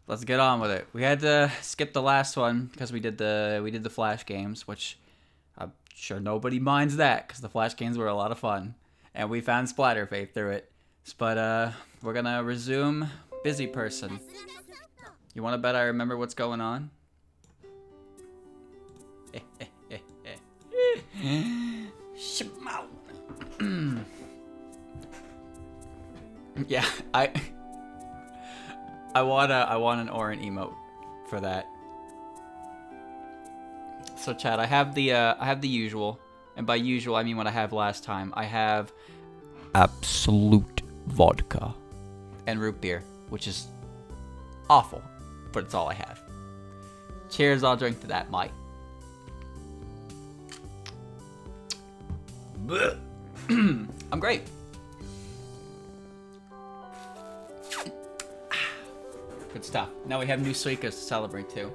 Let's get on with it. We had to skip the last one because we did the Flash games, which I'm sure nobody minds that because the Flash games were a lot of fun, and we found Splatterface through it. But we're gonna resume Busy Person. You want to bet I remember what's going on? Yeah, I want an Orin emote for that. So chat, I have the usual, and by usual I mean what I have last time. I have absolute vodka and root beer, which is awful, but it's all I have. Cheers, I'll drink to that, Mike. I'm great. Good stuff. Now we have new Suikas to celebrate too.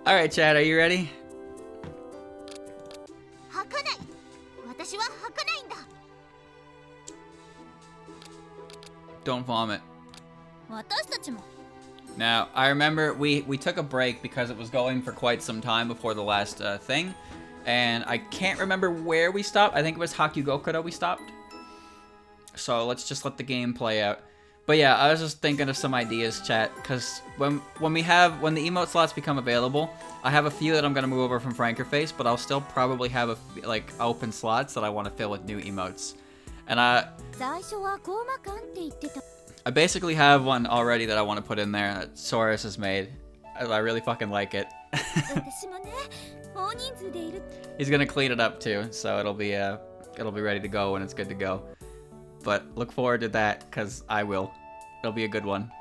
Alright, Chad, are you ready? Don't vomit. Now, I remember we took a break because it was going for quite some time before the last thing. And I can't remember where we stopped. I think it was Hakugokuro we stopped. So let's just let the game play out. But yeah, I was just thinking of some ideas, chat, because when the emote slots become available, I have a few that I'm gonna move over from Frankerface, but I'll still probably have open slots that I want to fill with new emotes. And I basically have one already that I want to put in there that Saurus has made. I really fucking like it. He's gonna clean it up too, so it'll be ready to go when it's good to go. But look forward to that, cause I will. It'll be a good one.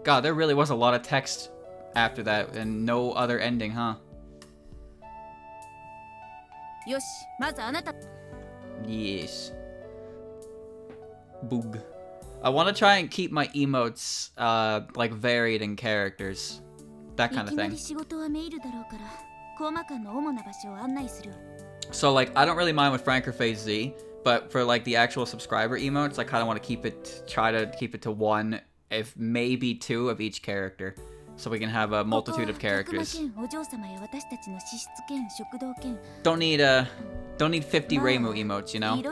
God, there really was a lot of text after that, and no other ending, huh? Yes. Boog. I want to try and keep my emotes varied in characters. That kind of thing. So I don't really mind with Frankerface Z, but for the actual subscriber emotes, I kind of want to try to keep it to one, if maybe two of each character, so we can have a multitude of characters. Don't need 50 Reimu emotes, you know.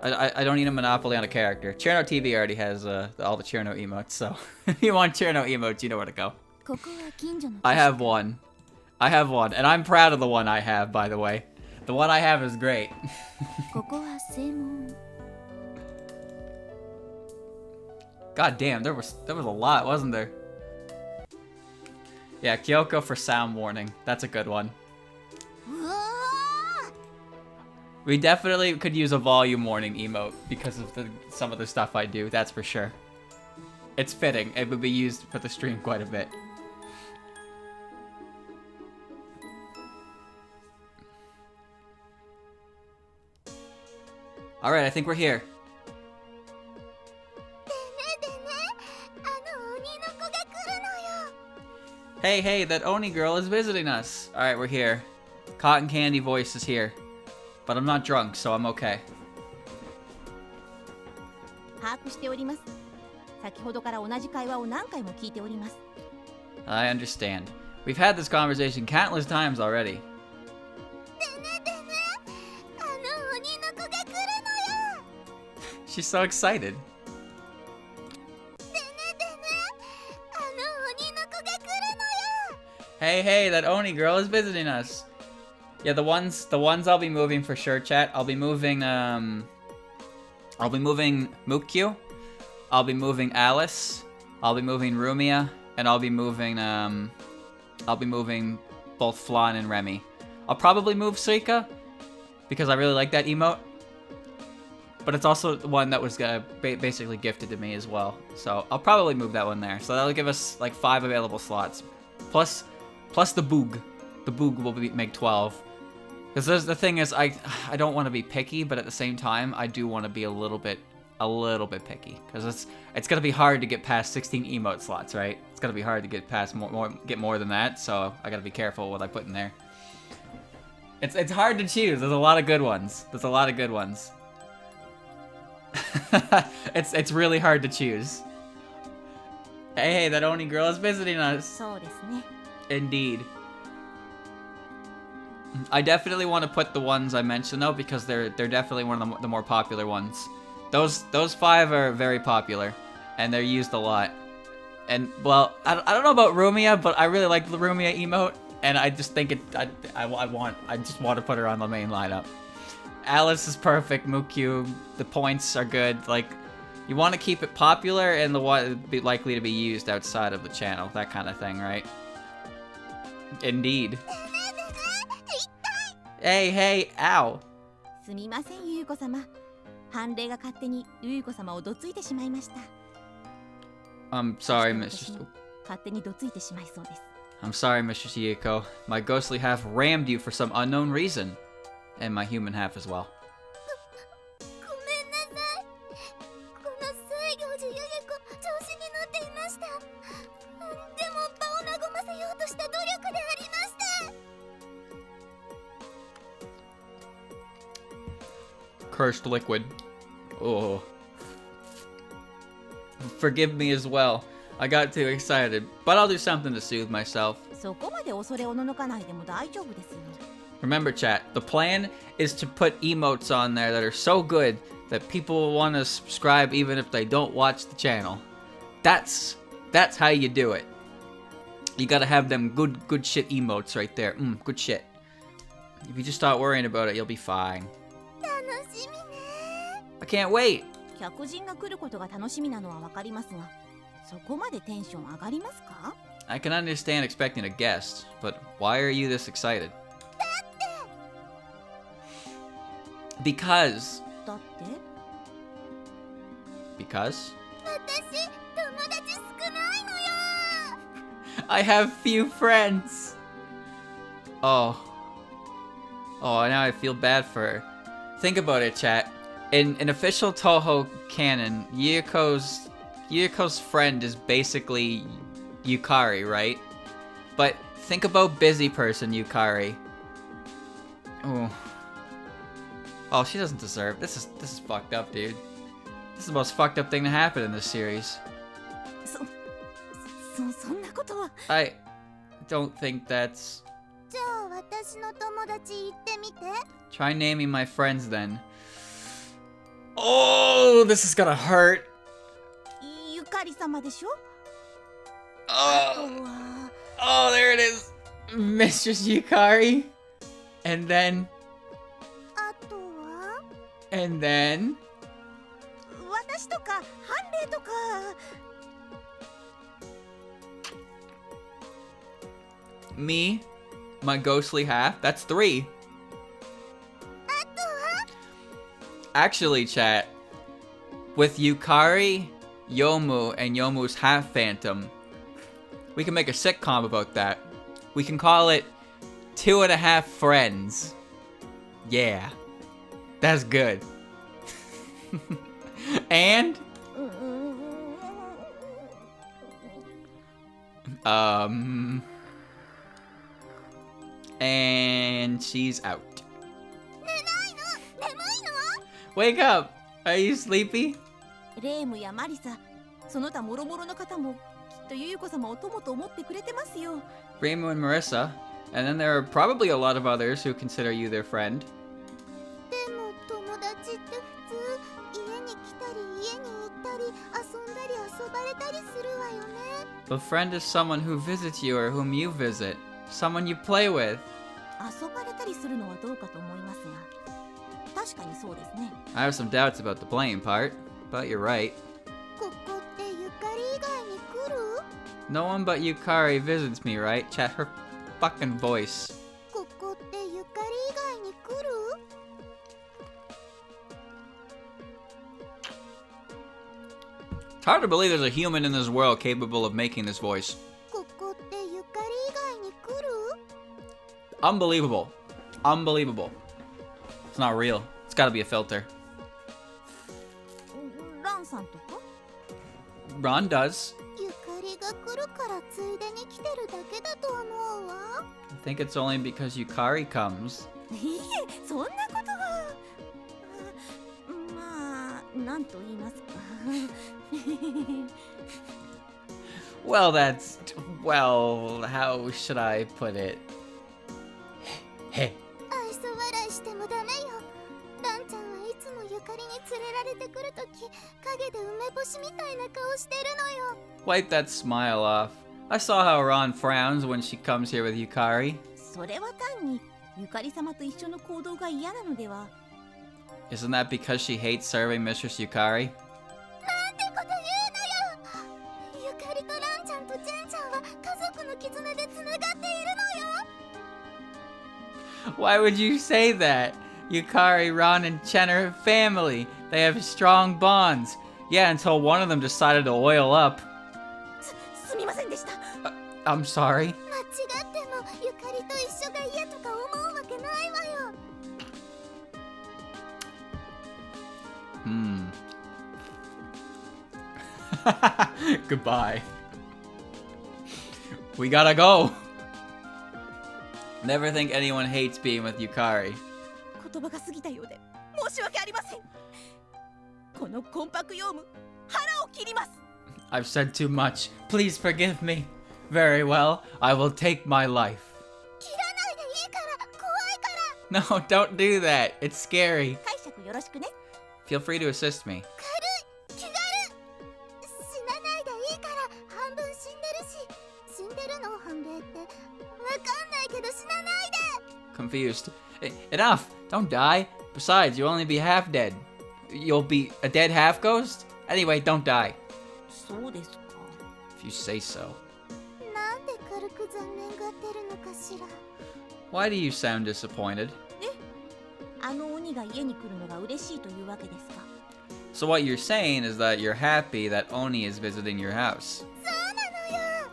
I don't need a monopoly on a character. Cherno TV already has all the Cherno emotes, so if you want Cherno emotes, you know where to go. I have one, and I'm proud of the one I have, by the way. The one I have is great. God damn, there was a lot, wasn't there? Yeah, Kyoko for sound warning. That's a good one. We definitely could use a volume warning emote because of some of the stuff I do, that's for sure. It's fitting. It would be used for the stream quite a bit. Alright, I think we're here. Hey, that Oni girl is visiting us. Alright, we're here. Cotton Candy Voice is here. But I'm not drunk, so I'm okay. I understand. We've had this conversation countless times already. She's so excited. Hey, that Oni girl is visiting us. Yeah, the ones I'll be moving for sure, chat. I'll be moving Mukyu. I'll be moving Alice. I'll be moving Rumia, and I'll be moving both Flan and Remy. I'll probably move Suika because I really like that emote. But it's also one that was basically gifted to me as well. So I'll probably move that one there. So that'll give us 5 available slots. Plus the Boog. The Boog will make 12. Because the thing is, I don't want to be picky, but at the same time, I do want to be a little bit picky. Because it's gonna be hard to get past 16 emote slots, right? It's gonna be hard to get past more than that. So I gotta be careful what I put in there. It's hard to choose. There's a lot of good ones. It's really hard to choose. Hey, that Oni girl is visiting us. Indeed. I definitely want to put the ones I mentioned though, because they're definitely one of the more popular ones. Those 5 are very popular, and they're used a lot. And well, I don't know about Rumia, but I really like the Rumia emote, and I just think I just want to put her on the main lineup. Alice is perfect. Mukyu, the points are good. Like, you want to keep it popular and the what be likely to be used outside of the channel, that kind of thing, right? Indeed. Hey, ow. I'm sorry, Mr. I'm sorry, Mr. Chieko. My ghostly half rammed you for some unknown reason. And my human half as well. Cursed liquid. Oh. Forgive me as well. I got too excited, but I'll do something to soothe myself. Remember, chat, the plan is to put emotes on there that are so good that people will want to subscribe even if they don't watch the channel. That's how you do it. You gotta have them good shit emotes right there. Good shit. If you just start worrying about it, you'll be fine. I can't wait. I can understand expecting a guest, but why are you this excited? Because. I have few friends. Oh, now I feel bad for her. Think about it, chat. In an official Toho canon, Yuko's friend is basically Yukari, right? But think about busy person Yukari. Oh, she doesn't deserve. This is fucked up, dude. This is the most fucked up thing to happen in this series. I don't think that's. Try naming my friends then. Oh, this is gonna hurt. Oh, there it is. Mistress Yukari. And then. Me, my ghostly half. That's 3. Actually, chat, with Yukari, Yomu, and Yomu's half phantom, we can make a sitcom about that. We can call it 2.5 Friends. Yeah, that's good. And and she's out. Wake up! Are you sleepy? Reimu and Marissa, and then there are probably a lot of others who consider you their friend. A friend is someone who visits you or whom you visit. Someone you play with. I have some doubts about the playing part, but you're right. No one but Yukari visits me, right? Chat, her fucking voice. It's hard to believe there's a human in this world capable of making this voice. Unbelievable. Unbelievable. It's not real. It's gotta be a filter. Ron does. I think it's only because Yukari comes. Well, that's... Well, how should I put it? Hey. 愛想笑いしてもダメよ。ランちゃんはいつもゆかりに連れられてくるとき、影で梅干しみたいな顔してるのよ。Wipe that smile off. I saw how Ron frowns when she comes here with Yukari. それは単にゆかり様と一緒の行動が嫌なのでは。 Isn't that because she hates serving Mistress Yukari? なんてこと言うのよ。ゆかりとランちゃんとジェンちゃんは家族の絆でつながっているのよ。 Why would you say that? Yukari, Ron, and Chen are family. They have strong bonds. Yeah, until one of them decided to oil up. すみませんでした。 I'm sorry. 間違ってもゆかりと一緒が嫌とか思うわけないわよ。 Goodbye. We gotta go. Never think anyone hates being with Yukari. 言葉が過ぎたようで申し訳ありません。このコンパクヨウム、腹を切ります。 I've said too much. Please forgive me. Very well. I will take my life. 切らないでいいから怖いから。 No, don't do that. It's scary. 解釈よろしくね。 Feel free to assist me. 軽い気軽。死なないでいいから半分死んでるし。死んでるの半米ってわかんないけど死なないで。 Confused. Enough! Don't die. Besides, you'll only be half dead. You'll be a dead half ghost? Anyway, don't die. そうですか。 If you say so. なんで軽く残念がってるのかしら。 Why do you sound disappointed? あの鬼が家に来るのが嬉しいというわけですか。 So what you're saying is that you're happy that Oni is visiting your house. そうなのよ。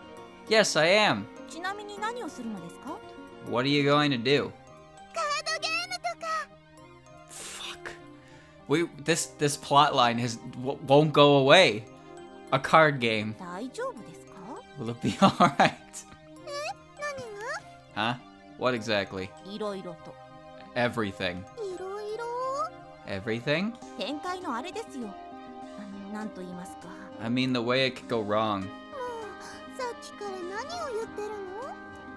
Yes, I am. ちなみに何をするのですか。 What are you going to do? カードゲームとか。 Fuck. This plot line won't go away. A card game. 大丈夫ですか。 Will it be alright? 何が？ Huh? What exactly? いろいろと。 Everything. いろいろ。 Everything? 展開のあれですよ。なんと言いますか。 I mean the way it could go wrong. もうさっきから何を言ってるの？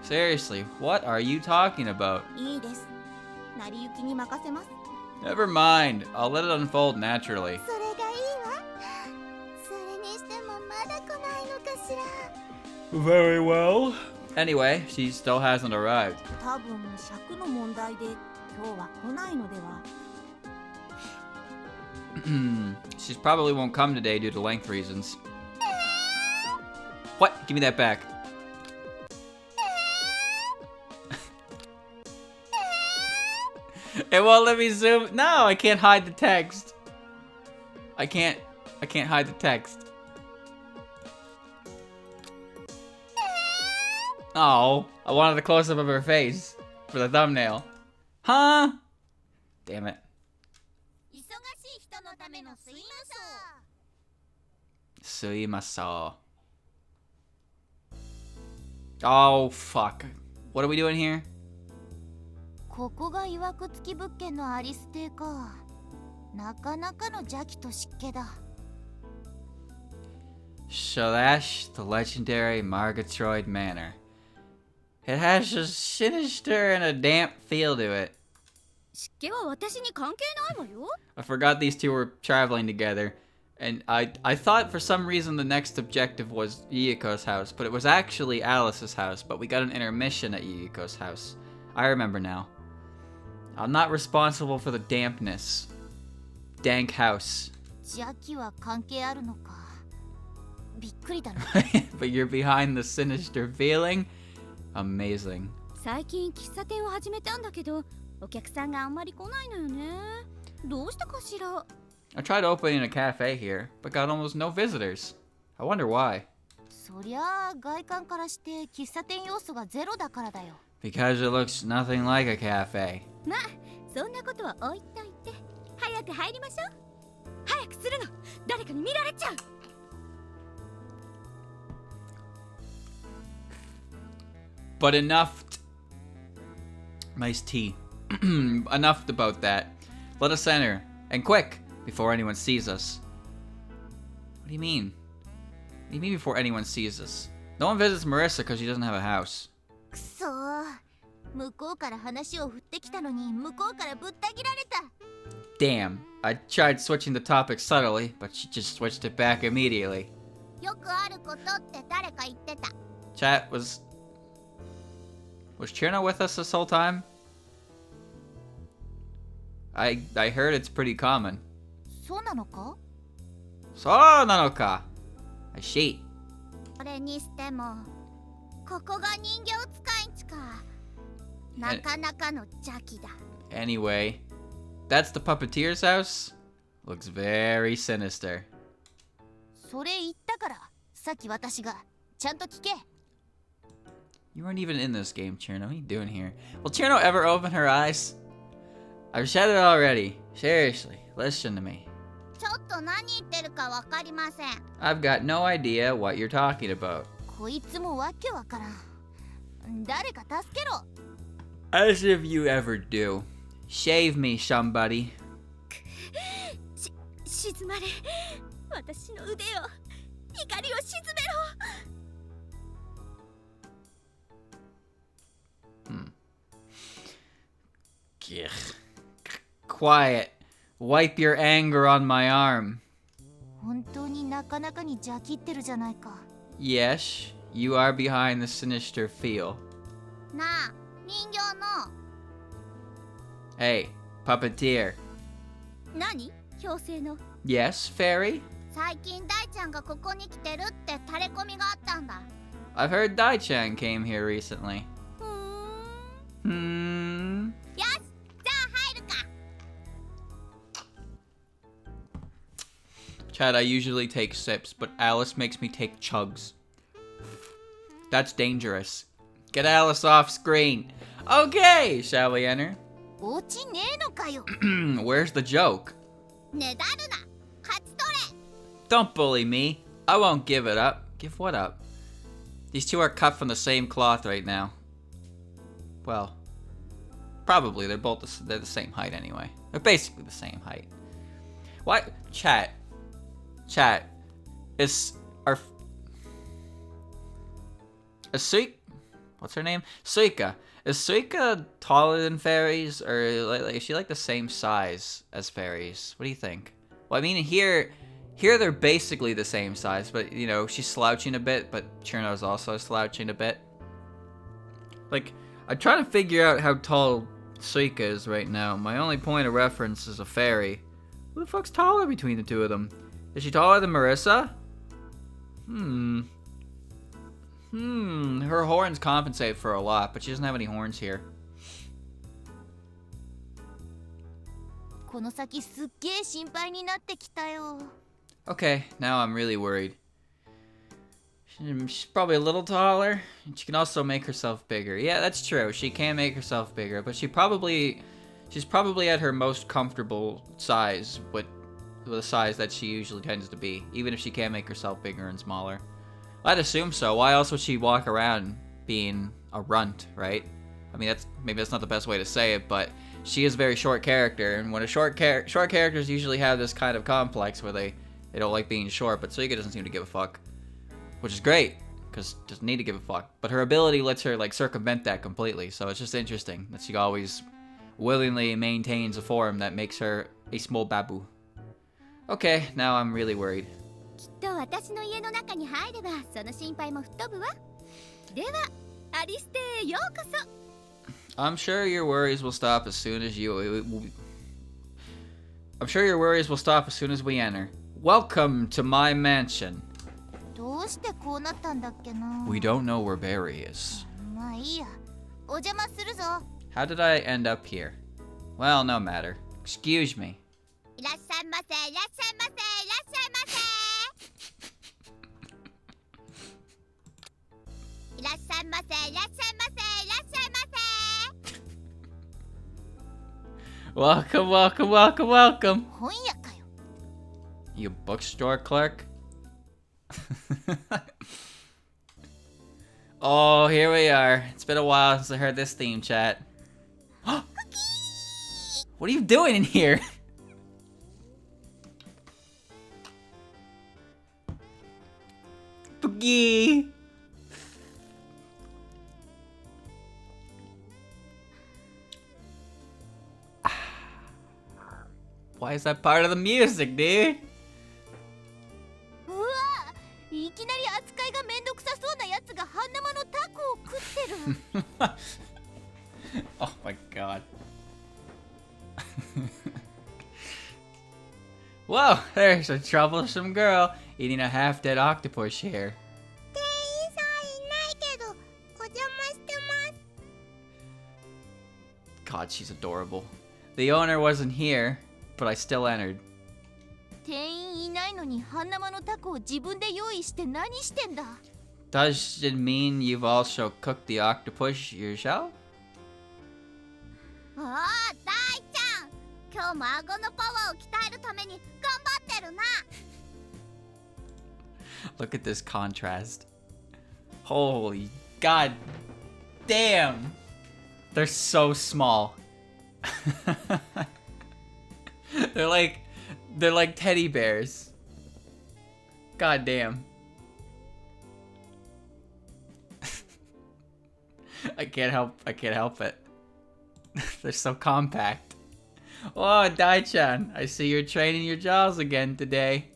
Seriously, what are you talking about? いいです。成り行きに任せます。 Never mind. I'll let it unfold naturally. それがいいわ。それにしてもまだ来ないのかしら。 Very well. Anyway, she still hasn't arrived. 多分尺の問題で今日は来ないのでは。She probably won't come today due to length reasons. What? Give me that back. It won't let me zoom. No, I can't hide the text. I can't hide the text. Oh, I wanted a close-up of her face for the thumbnail. Huh? Damn it. 忙しい人のためのすいまSuimaso. Oh, fuck. What are we doing here? ここがいわくつき物件のアリス邸か。なかなかの邪気と湿気だ。Shalash, the legendary Margatroyd Manor. It has a sinister and a damp feel to it. 湿気は私に関係ないわよ。 I forgot these two were traveling together, and I thought for some reason the next objective was Yuyiko's house, but it was actually Alice's house, but we got an intermission at Yuyiko's house. I remember now. I'm not responsible for the dampness. Dank house. 邪気は関係あるのか。びっくりだな。But you're behind the sinister feeling? Amazing. 最近喫茶店を始めたんだけど、お客さんがあんまり来ないのよね。どうしたかしら。 I tried opening a cafe here, but got almost no visitors. I wonder why. そりゃあ外観からして喫茶店要素がゼロだからだよ。Because it looks nothing like a cafe. まあ、そんなことは置いといて。早く入りましょう。早くするの。誰かに見られちゃう。But enough. Nice tea. Enough about that. Let us enter, and quick, before anyone sees us. What do you mean? What do you mean before anyone sees us? No one visits Marissa because she doesn't have a house. くそー、向こうから話を振ってきたのに向こうからぶった切られた。 Damn, I tried switching the topic subtly, but she just switched it back immediately. よくあることって誰か言ってた。 Chat, was Cherno with us this whole time? I heard it's pretty common. そうなのか？ So nanoka. I shit. それにしても、ここが人形使いんちか。なかなかの邪気だ。 Anyway, that's the puppeteer's house. Looks very sinister. それ言ったから、さっき私がちゃんと聞け。 You weren't even in this game, Cherno. What are you doing here? Will Cherno ever open her eyes? I've said it already. Seriously, listen to me. ちょっと何言ってるかわかりません。 I've got no idea what you're talking about. こいつもわけわからん。誰か助けろ。 As if you ever do. Shave me, somebody. 静まれ。私の腕を、怒りを鎮めろ。Gih. Quiet. Wipe your anger on my arm. 本当になかなかに邪気ってるじゃないか。 Yes, you are behind the sinister feel. なあ、人形の。 Hey, puppeteer. 何？強制の。 Yes, fairy? 最近大ちゃんがここに来てるってタレコミがあったんだ。 I've heard Dai-chan came here recently. ふーん。 Hmm. よし、じゃあ入るか。 Chad, I usually take sips, but Alice makes me take chugs. That's dangerous. Get Alice off screen. Okay, shall we enter? 落ちねえのかよ。 Where's the joke? ねだるな。勝ち取れ。 Don't bully me. I won't give it up. Give what up? These two are cut from the same cloth right now. Well, probably. They're the same height anyway. They're basically the same height. What? Chat. Is what's her name? Suika. Is Suika taller than fairies, or like is she like the same size as fairies? What do you think? Well, I mean, here they're basically the same size, but you know, she's slouching a bit, but Cherno's also slouching a bit. Like, I'm trying to figure out how tall Suika is right now. My only point of reference is a fairy. Who the fuck's taller between the two of them? Is she taller than Marissa? Her horns compensate for a lot, but she doesn't have any horns here. この先すっげえ心配になってきたよ。 Okay, now I'm really worried. She's probably a little taller, and she can also make herself bigger. Yeah, that's true. She can make herself bigger, but she's probably at her most comfortable size with the size that she usually tends to be, even if she can make herself bigger and smaller. I'd assume so. Why else would she walk around being a runt, right? I mean, maybe that's not the best way to say it, but she is a very short character, and when a short characters usually have this kind of complex where they don't like being short, but Suika doesn't seem to give a fuck, which is great because she doesn't need to give a fuck. But her ability lets her like circumvent that completely, so it's just interesting that she always willingly maintains a form that makes her a small babu. Okay, now I'm really worried. きっと私の家の中に入ればその心配も吹っ飛ぶわ。では、アリステへようこそ。 I'm sure your worries will stop as soon as we enter. Welcome to my mansion. どうしてこうなったんだっけな。 We don't know where Barry is. まあいいや。お邪魔するぞ。 How did I end up here? Well, no matter. Excuse me. いらっしゃいませ、いらっしゃいませ、いらっしゃいませ。いらっしゃいませ、いらっしゃいませ、いらっしゃいませ。 Welcome, welcome, welcome, welcome. 本屋かよ。 You bookstore clerk? Oh, here we are. It's been a while since I heard this theme, chat. What are you doing in here? Boogie. Why is that part of the music, dude? うわ、いきなり扱いがめんどくさそうなやつが半生のタコを食ってる。Oh my god. Whoa, there's a troublesome girl eating a half-dead octopus here. 店員さんいないけど、お邪魔してます。 God, she's adorable. The owner wasn't here, but I still entered. 店員いないのに半生のタコを自分で用意して何してんだ。 Does it mean you've also cooked the octopus yourself? ああ、大ちゃん、今日も顎のパワーを鍛えるために頑張ってるな。 Look at this contrast. Holy god damn. They're so small. They're like teddy bears. God damn. I can't help it. They're so compact. Oh, Dai-chan, I see you're training your jaws again today.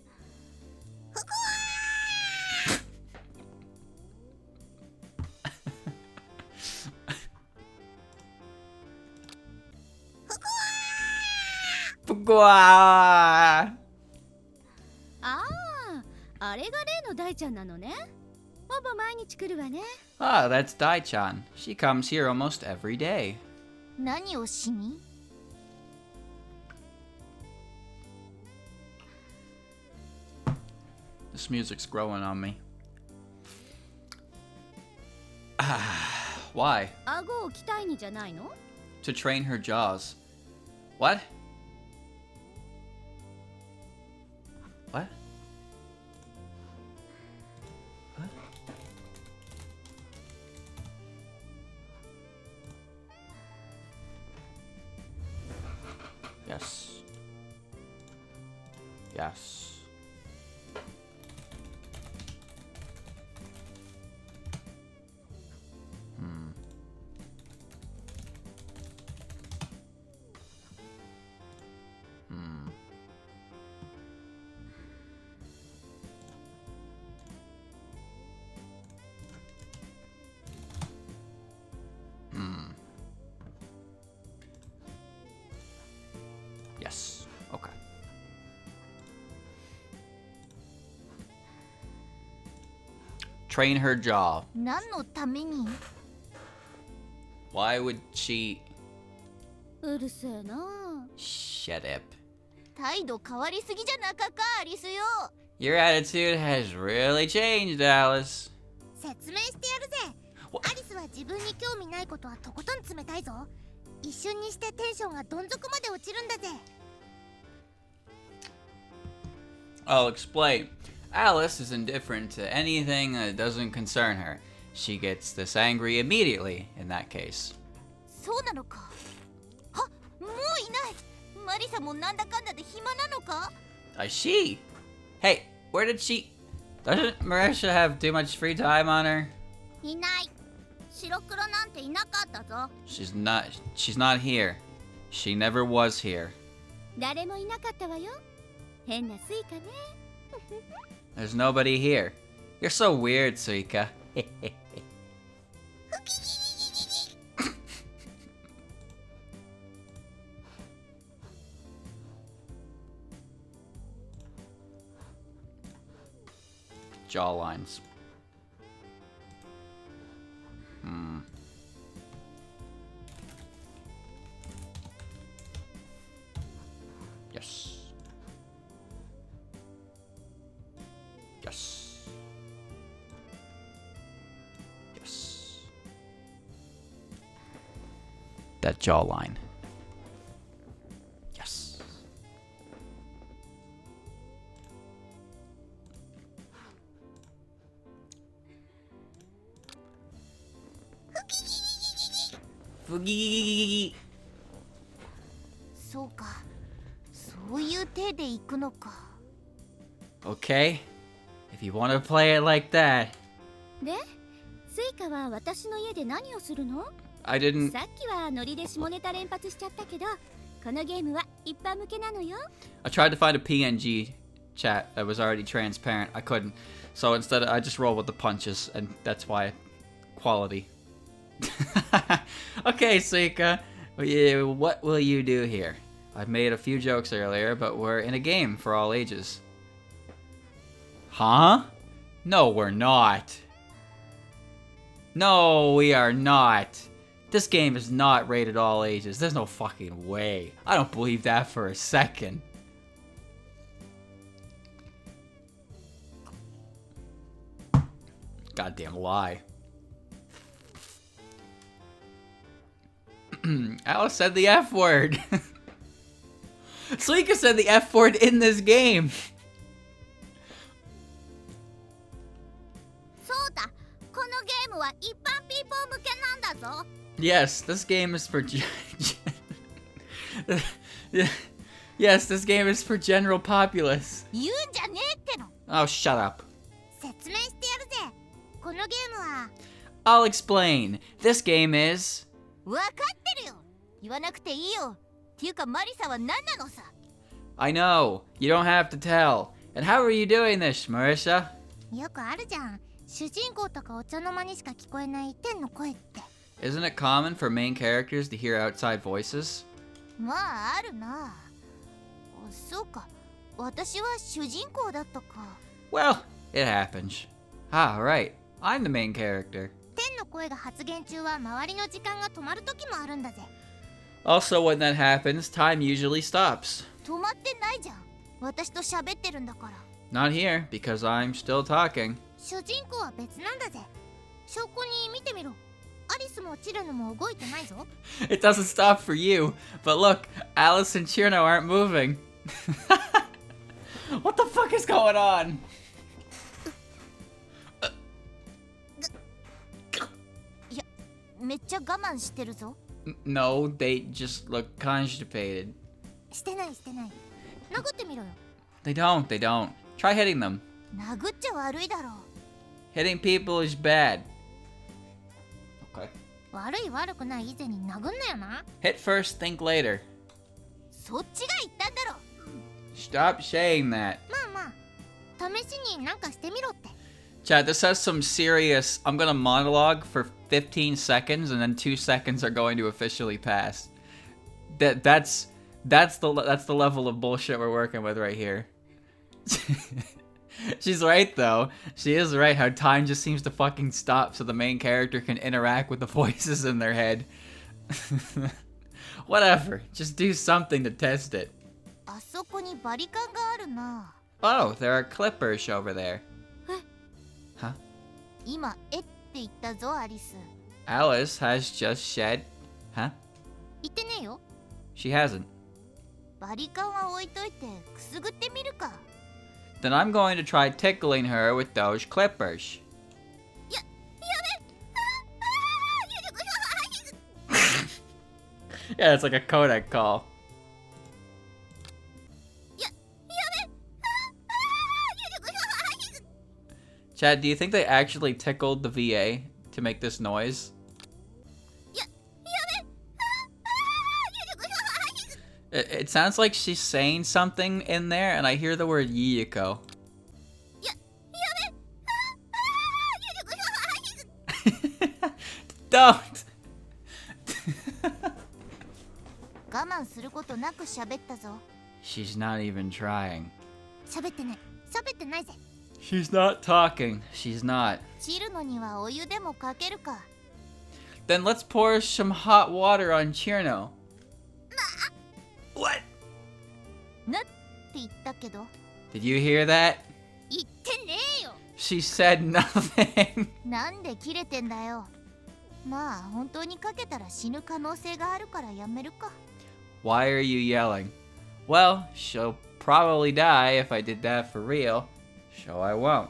Pugwa! ああ、あれが例の大ちゃんなのね。ほぼ毎日来るわね。 Ah, that's Dai-chan. She comes here almost every day. 何をしに？ This music's growing on me. Why? 顎を鍛えにじゃないの？ To train her jaws. What? What? What? Yes. Yes. Yes. Okay. Train her jaw. 何のために？ Why would she... うるせえな。 Shut up. 態度変わりすぎじゃなかか、アリスよ。 Your attitude has really changed, Alice. 説明してやるぜ。アリスは自分に興味ないことはとことん冷たいぞ。一瞬にしてテンションがどん底まで落ちるんだぜ。 I'll explain. Alice is indifferent to anything that doesn't concern her. She gets this angry immediately, in that case. そうなのか。あ、もういない。マリサもなんだかんだで暇なのか？ I see. Hey, where did she... Doesn't Marisha have too much free time on her? いない。白黒なんていなかったぞ。 She's not here. She never was here. 誰もいなかったわよ。変なスイカね。 There's nobody here. You're so weird, Suika. Jawlines. Yes. Yes. Yes. That jawline. Yes. Boogie. そうか。そういう体で行くのか。 Okay. If you want to play it like that. で、スイカは私の家で何をするの？ I didn't. さっきはノリで下ネタ連発しちゃったけど、このゲームは一般向けなのよ。I tried to find a PNG chat that was already transparent. I couldn't. So instead, I just roll with the punches, and that's why quality. Okay, Suika, what will you do here? I've made a few jokes earlier, but we're in a game for all ages. Huh? No, we're not. No, we are not. This game is not rated all ages. There's no fucking way. I don't believe that for a second. Goddamn lie. Alice said the F word. Suika said the F word in this game. そうだ、このゲームは一般ピーポー向けなんだぞ。 Yes, this game is for Yes, this game is for general populace. 言うんじゃねえっての。 Oh, shut up. 説明してやるぜ。このゲームは I'll explain. This game is... 分かってるよ。言わなくていいよ。っていうかマリサは何なのさ。 I know. You don't have to tell. And how are you doing this, Marissa? よくあるじゃん。主人公とかお茶の間にしか聞こえない天の声って。 Isn't it common for main characters to hear outside voices? まああるな。そうか。私は主人公だったか。 Well, it happens. Ah, right. I'm the main character. 天の声が発言中は周りの時間が止まる時もあるんだぜ。 Also, when that happens, time usually stops. 止まってないじゃん。私と喋ってるんだから。 Not here, because I'm still talking. 主人公は別なんだぜ。証拠に見てみろ。アリスもチルノも動いてないぞ。 It doesn't stop for you, but look, Alice and Chirno aren't moving. What the fuck is going on? いや、めっちゃ我慢してるぞ。 No, they just look constipated. してないしてない。殴ってみろよ。 They don't. Try hitting them. 殴っちゃ悪いだろう。 Hitting people is bad. Okay. 悪い悪くない以前に殴んなよな。 Hit first, think later. そっちが言ったんだろ。 Stop saying that. まあまあ、試しになんかしてみろって。 Chat, this has some serious... I'm gonna monologue for 15 seconds and then 2 seconds are going to officially pass. That's the level of bullshit we're working with right here. She's right though. She is right how time just seems to fucking stop so the main character can interact with the voices in their head. Whatever. Just do something to test it. あそこにバリカンがあるな。 Oh, there are clippers over there. Huh? 今、って言ったぞ、アリス。 Alice has just shed... Huh? 言ってねえよ。 She hasn't. バリカンは置いといて、くすぐってみるか。 Then I'm going to try tickling her with those clippers. やべ Yeah, it's like a codec call. やべ Chad, do you think they actually tickled the VA to make this noise? It sounds like she's saying something in there, and I hear the word Yiko. Don't! 我慢することなく喋ったぞ。 She's not even trying. 喋ってね。喋ってないぜ。 She's not talking. She's not. チルノにはお湯でもかけるか。 Then let's pour some hot water on Chirno. What? なって言ったけど。 Did you hear that? 言ってねえよ。 She said nothing. なんで切れてんだよ。まあ本当にかけたら死ぬ可能性があるからやめるか。 Why are you yelling? Well, she'll probably die if I did that for real, so I won't.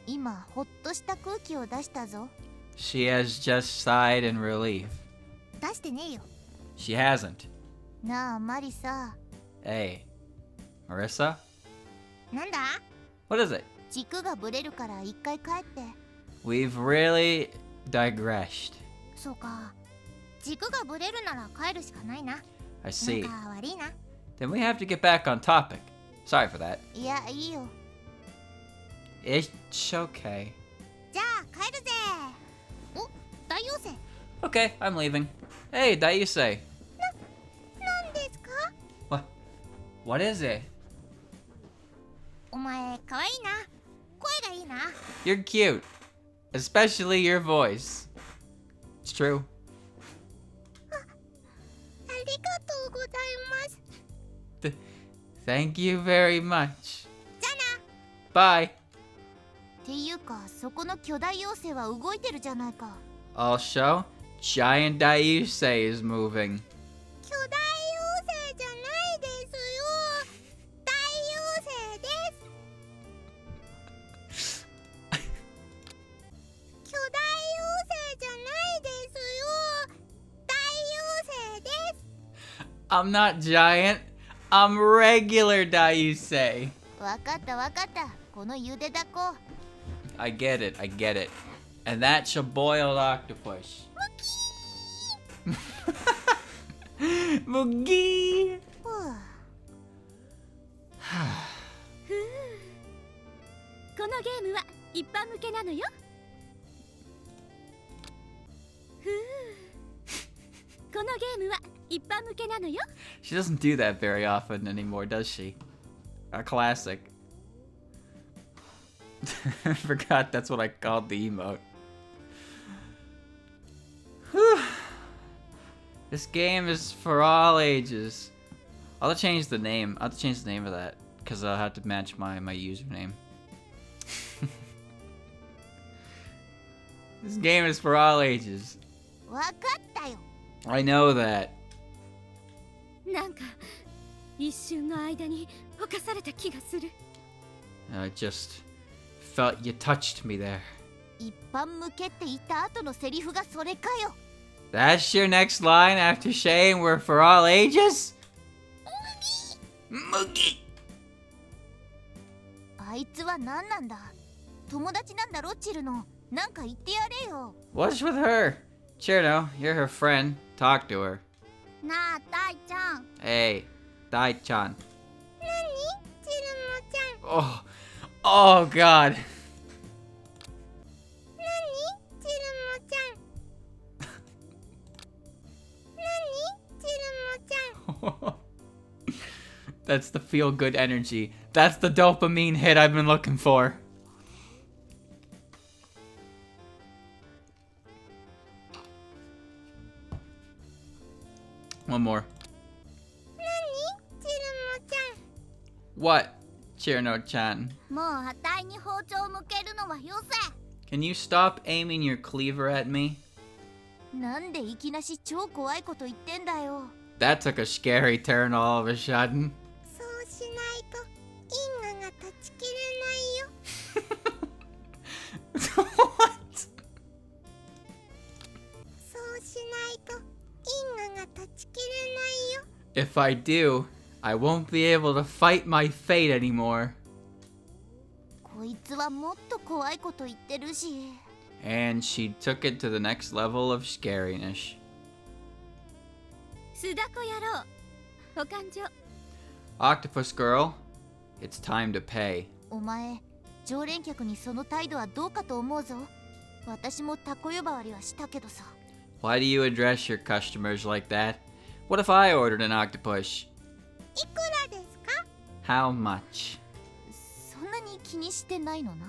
今ほっとした空気を出したぞ。 She has just sighed in relief. 出してねえよ。 She hasn't. なあマリサ。 Hey, Marissa? なんだ？ What is it? 軸がブレるから一回帰って。 We've really digressed. そうか。軸がブレるなら帰るしかないな。 I see. なんか悪いな。 Then we have to get back on topic. Sorry for that. いや、いいよ。 It's okay. じゃあ帰るぜ。お、大妖精。 Okay, I'm leaving. Hey, Daiyusei. なんですか？ What is it? お前、かわいいな。声がいいな。 You're cute. Especially your voice. It's true. ありがとうございます。 Thank you very much. じゃあな。 Bye. っていうか、そこの巨大妖精は動いてるじゃないか。 Also, giant Daiyusei is moving. 巨大妖精じゃないですよ。大妖精です。巨大妖精じゃないですよ。大妖精です。 I'm not giant. I'm regular Daiyusei. わかったわかった。このゆでだこ。 I get it. I get it. And that's a boiled octopus. Moogie. ふう。このゲームは一般向けなのよ。ふう。このゲームは一般向けなのよ。 She doesn't do that very often anymore, does she? A classic. I forgot that's what I called the emote. Whew. This game is for all ages. I'll have to change the name. I'll have to change the name of that because I'll have to match my username. This game is for all ages. わかったよ。 I know that. なんか一瞬の間に侵された気がする。 I just felt you touched me there. 一般向けって言った後のセリフがそれかよ。 That's your next line after saying we're for all ages? Moogie. あいつは何なんだ？友達なんだろ、チルの。なんか言ってやれよ。 What's with her? Chirno, you're her friend. Talk to her. なあ、大ちゃん。 Hey, Dai-chan. 何？チルモちゃん。 Oh, oh God. 何？チルモちゃん。何？チルモちゃん。 That's the feel-good energy. That's the dopamine hit I've been looking for. One more. 何？チルモちゃん。 What, Chirno-chan? もうあたいに包丁を向けるのはよせ。 Can you stop aiming your cleaver at me? なんでいきなし超怖いこと言ってんだよ。 That took a scary turn all of a sudden. そうしないと因果が断ち切れないよ。 What? そうしないと因果が断ち切れないよ。 If I do, I won't be able to fight my fate anymore. こいつはもっと怖いこと言ってるし。 And she took it to the next level of scariness. 須田子野郎。保管所。 Octopus girl, it's time to pay. お前、常連客にその態度はどうかと思うぞ。私もタコ呼ばわりはしたけどさ。 Why do you address your customers like that? What if I ordered an octopus? いくらですか？ How much? そんなに気にしてないのな。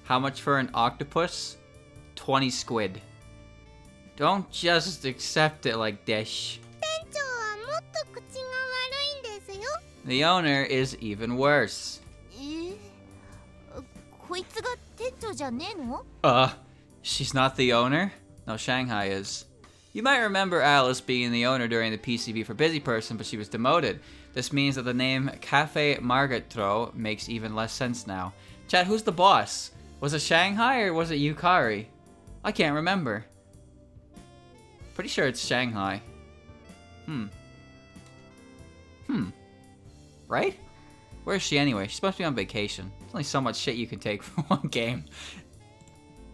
How much for an octopus? 20 squid. Don't just accept it like this. 店長はもっと口が悪いんですよ。 The owner is even worse. こいつが店長じゃねえの？ She's not the owner? No, Shanghai is. You might remember Alice being the owner during the PCB for Busy Person, but she was demoted. This means that the name Cafe Margatro makes even less sense now. Chad, who's the boss? Was it Shanghai or was it Yukari? I can't remember. Pretty sure it's Shanghai. Right? Where is she anyway? She's supposed to be on vacation. There's only so much shit you can take from one game.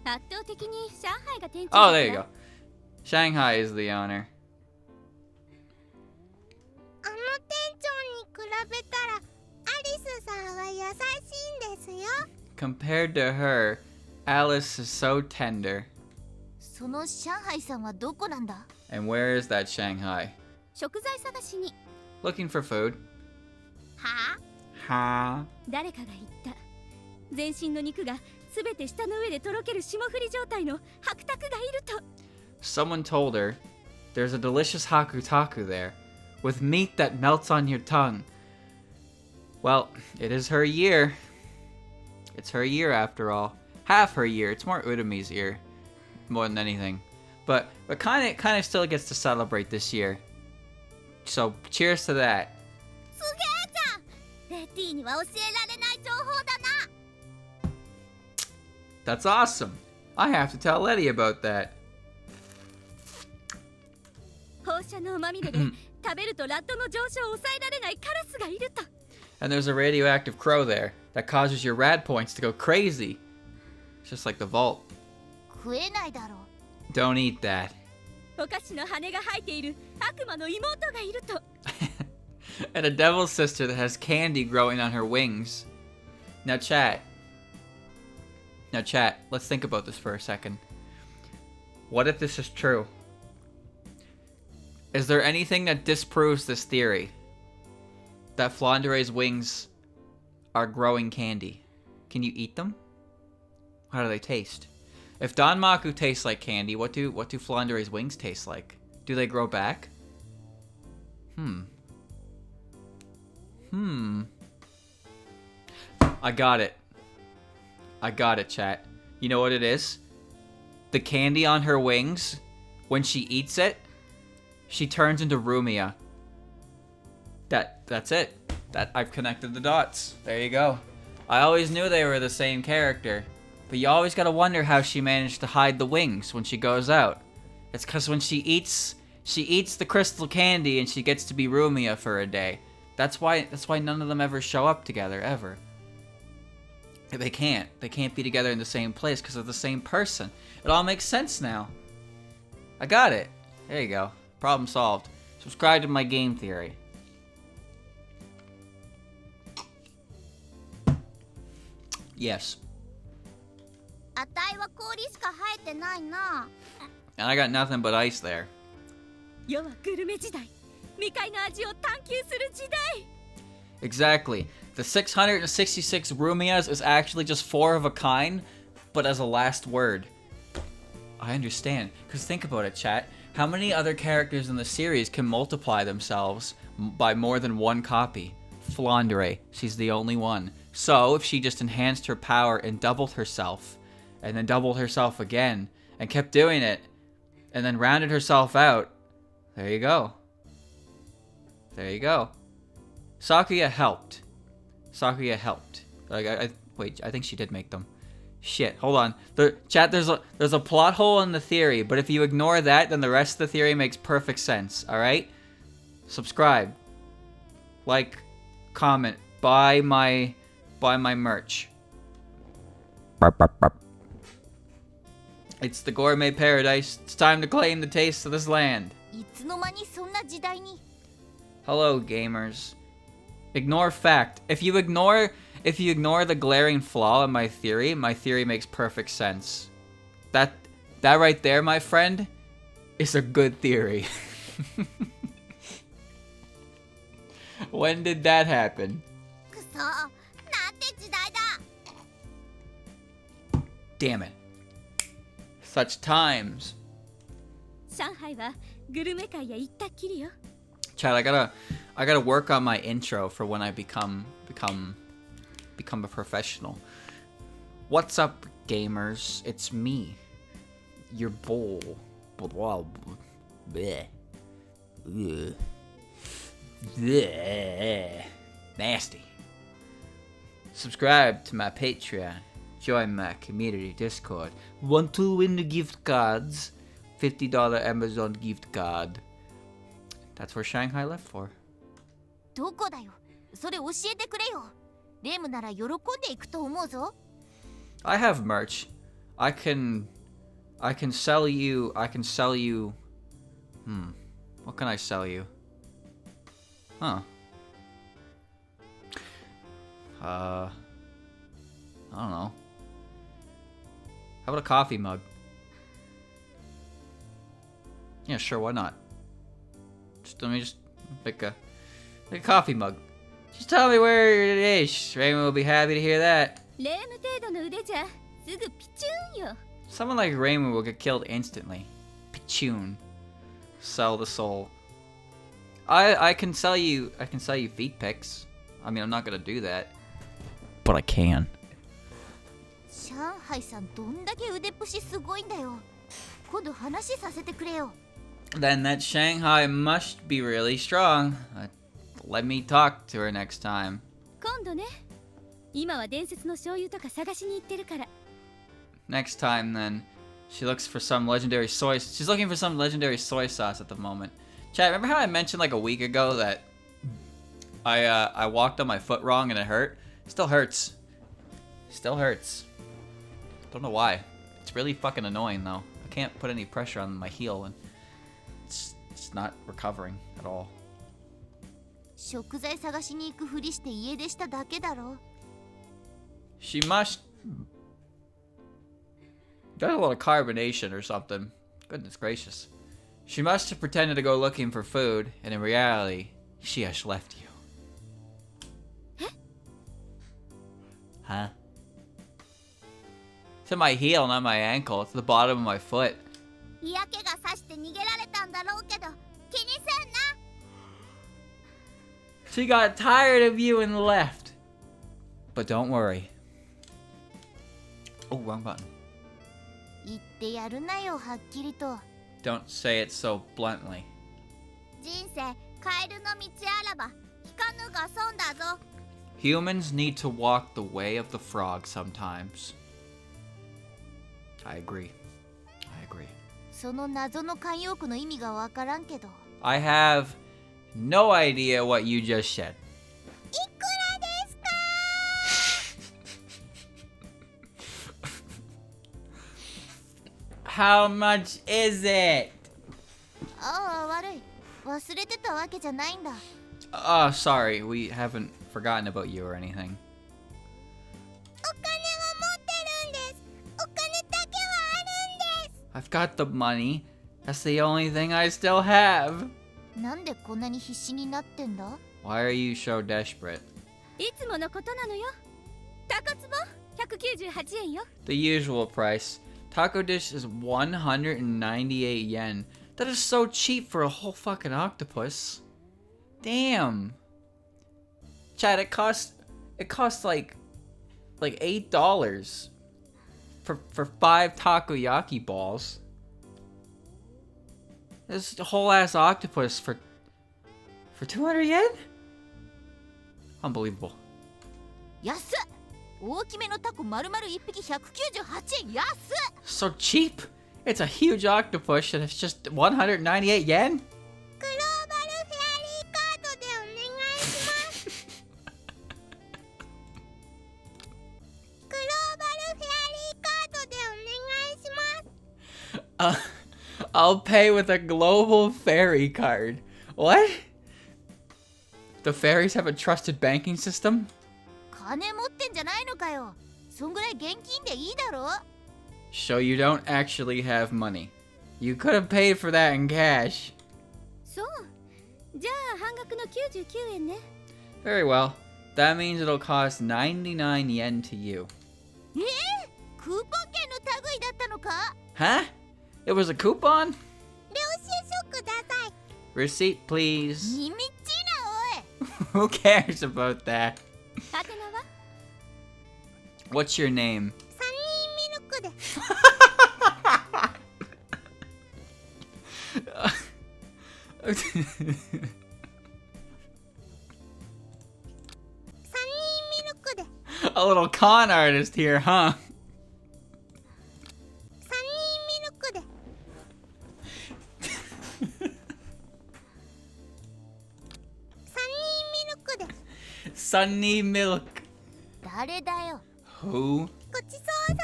圧倒的に上海が店長 Oh, だ there か you ら go. Shanghai is the owner. あの店長に比べたらアリスさんは優しいんですよ。 Compared to her, Alice is so tender. その上海さんはどこなんだ？ And where is that Shanghai? 食材探しに Looking for food. はHa. あ？誰かが言った。全身の肉がすべて舌の上でとろける霜降り状態の白卓がいると。 Someone told her, there's a delicious hakutaku there, with meat that melts on your tongue. Well, it is her year. It's her year after all. Half her year. It's more Udami's year, more than anything. But kind of still gets to celebrate this year. So cheers to that. すげえじゃん。レティには教えられない情報だな。 That's awesome. I have to tell Letty about that. 放射能まみれで食べるとラットの上昇を抑えられないカラスがいると。 And there's a radioactive crow there that causes your rad points to go crazy. It's just like the vault. 食えないだろう。 Don't eat that. お菓子の羽が生えている悪魔の妹がいると。 And a devil's sister that has candy growing on her wings. Now chat, let's think about this for a second. What if this is true? Is there anything that disproves this theory? That Flandere's wings are growing candy. Can you eat them? How do they taste? If Danmaku tastes like candy, what do Flandere's wings taste like? Do they grow back? I got it, chat. You know what it is? The candy on her wings, when she eats it, she turns into Rumia. That's it. I've connected the dots. There you go. I always knew they were the same character, but you always gotta wonder how she managed to hide the wings when she goes out. It's cause when she eats the crystal candy and she gets to be Rumia for a day. That's why none of them ever show up together, ever. They can't be together in the same place because they're the same person. It all makes sense now. I got it. There you go. Problem solved. Subscribe to my game theory. Yes. あたいは氷しか生えてないな。 And I got nothing but ice there. 世はグルメ時代。未開の味を探求する時代。 Exactly. The 666 Rumias is actually just 4 of a kind, but as a last word. I understand. Because think about it, chat. How many other characters in the series can multiply themselves by more than one copy? Flandre. She's the only one. So, if she just enhanced her power and doubled herself, and then doubled herself again, and kept doing it, and then rounded herself out, there you go. There you go. Sakuya helped. Wait, I think she did make them. Shit, hold on. Chat, there's a plot hole in the theory, but if you ignore that, then the rest of the theory makes perfect sense, alright? Subscribe. Like, comment, buy my merch. It's the gourmet paradise. It's time to claim the taste of this land. いつの間にそんな時代に。 Hello, gamers. Ignore fact. If you ignore the glaring flaw in my theory makes perfect sense. That right there, my friend, is a good theory. When did that happen? くそ、なんて時代だ。 Damn it. Such times. 上海はグルメ界へ行ったっきりよ。 Chad, I gotta work on my intro for when I become a professional. What's up, gamers? It's me, your bull. Bleh. Ugh. Bleh. Nasty. Subscribe to my Patreon. Join my community Discord. Want to win the gift cards? $50 Amazon gift card. That's where Shanghai left for. どこだよ。それ教えてくれよ。レムなら喜んでいくと思うぞ。 I have merch. I can sell you. What can I sell you? Huh. I don't know. How about a coffee mug? Yeah, sure, why not? Let me pick a coffee mug. Just tell me where it is. Raymond will be happy to hear that. レーム程度の腕じゃすぐピチューンよ。 Someone like Raymond will get killed instantly. Pichoon. Sell the soul. I can sell you feet pics. I mean, I'm not gonna do that, but I can. 上海さんどんだけ腕っぷしすごいんだよ。今度話させてくれよ。 Then that Shanghai must be really strong. Let me talk to her next time. 今度ね。今は伝説の醤油とか探しに行ってるから。 Next time, then. She looks for some legendary soy. She's looking for some legendary soy sauce at the moment. Chat, remember how I mentioned like a week ago that I walked on my foot wrong and it hurt? Still hurts. Still hurts. Don't know why. It's really fucking annoying though. I can't put any pressure on my heel and it's not recovering at all. 食材探しに行くふりして家出しただけだろ。 She must. Got a lot of carbonation or something. Goodness gracious. She must have pretended to go looking for food, and in reality, she has left you. Huh? It's in my heel, not my ankle. It's the bottom of my foot. 嫌気がさして逃げられたんだろうけど、気にすんな。 She got tired of you and left. But don't worry. Oh, wrong button. 言ってやるなよ、はっきりと。 Don't say it so bluntly. 人生カエルの道あらば引かぬが損だぞ。 Humans need to walk the way of the frog sometimes. I agree. I agree. その謎の慣用句の意味がわからんけど。 I have no idea what you just said. いくらですか？ How much is it? ああ、悪い。忘れてたわけじゃないんだ。 Oh, sorry. We haven't forgotten about you or anything. お金は持ってるんです。お金だけはあるんです。 I've got the money. That's the only thing I still have. なんでこんなに必死になってんだ？ Why are you so desperate? いつものことなのよ。タコツボ198円よ。 The usual price. Taco dish is 198 yen. That is so cheap for a whole fucking octopus. Damn. Chad, it costs like $8 for 5 takoyaki balls. This whole ass octopus for 200 yen? Unbelievable. 安っ！大きめのタコ丸々1匹198円。安っ！ So cheap. It's a huge octopus and it's just 198 yen? グローバルフェアリーカードでお願いします。グローバルフェアリーカードでお願いします。 I'll pay with a global ferry card. What? The ferries have a trusted banking system? 金持ってんじゃないのかよ。そんぐらい現金でいいだろ。 So you don't actually have money. You could have paid for that in cash. そう。じゃあ半額の99円ね。 Very well. That means it'll cost 99 yen to you. クーポン券の類だったのか？ Huh? It was a coupon? 領収書ください。 Receipt, please. みみっちなおい。 Who cares about that? ハテナは What's your name? サニーミルクで。サニーミルクで。 A little con artist here, huh? サニーミルクで。サニーミルクで。 Sunny milk. 誰だよ。 Who? ごちそうさまで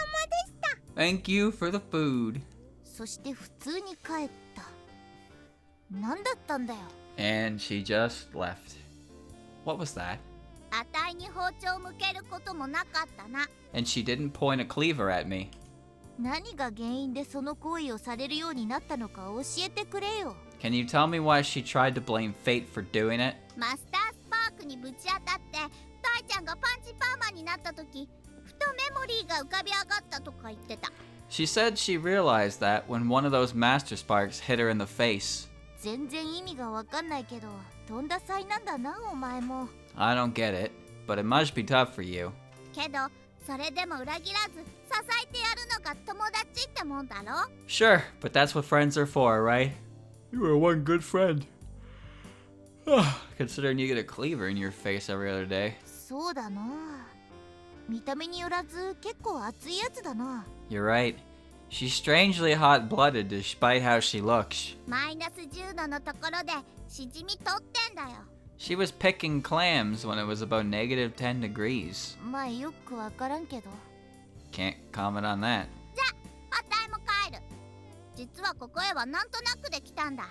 した。 Thank you for the food. そして普通に帰った。何だったんだよ。 And she just left. What was that? あたいに包丁向けることもなかったな。 And she didn't point a cleaver at me. 何が原因でその行為をされるようになったのか教えてくれよ。 Can you tell me why she tried to blame fate for doing it? マスタースパークにぶち当たってタイちゃんがパンチパーマになった時、ふとメモリーが浮かび上がったとか言ってた。 She said she realized that when one of those master sparks hit her in the face. 全然意味がわかんないけど、とんだ災難だなお前も。 I don't get it, but it must be tough for you. けどそれでも裏切らず支えてやるのが友達ってもんだろ。 Sure, but that's what friends are for, right? You are one good friend. Considering you get a cleaver in your face every other day. そうだな。見た目によらず結構熱いやつだな。 You're right. She's strangely hot-blooded despite how she looks. マイナス10度のところでしじみ取ってんだよ。 She was picking clams when it was about negative 10 degrees. まあよくわからんけど。 Can't comment on that. じゃあ、あたいも帰る。実はここへはなんとなくで来たんだ。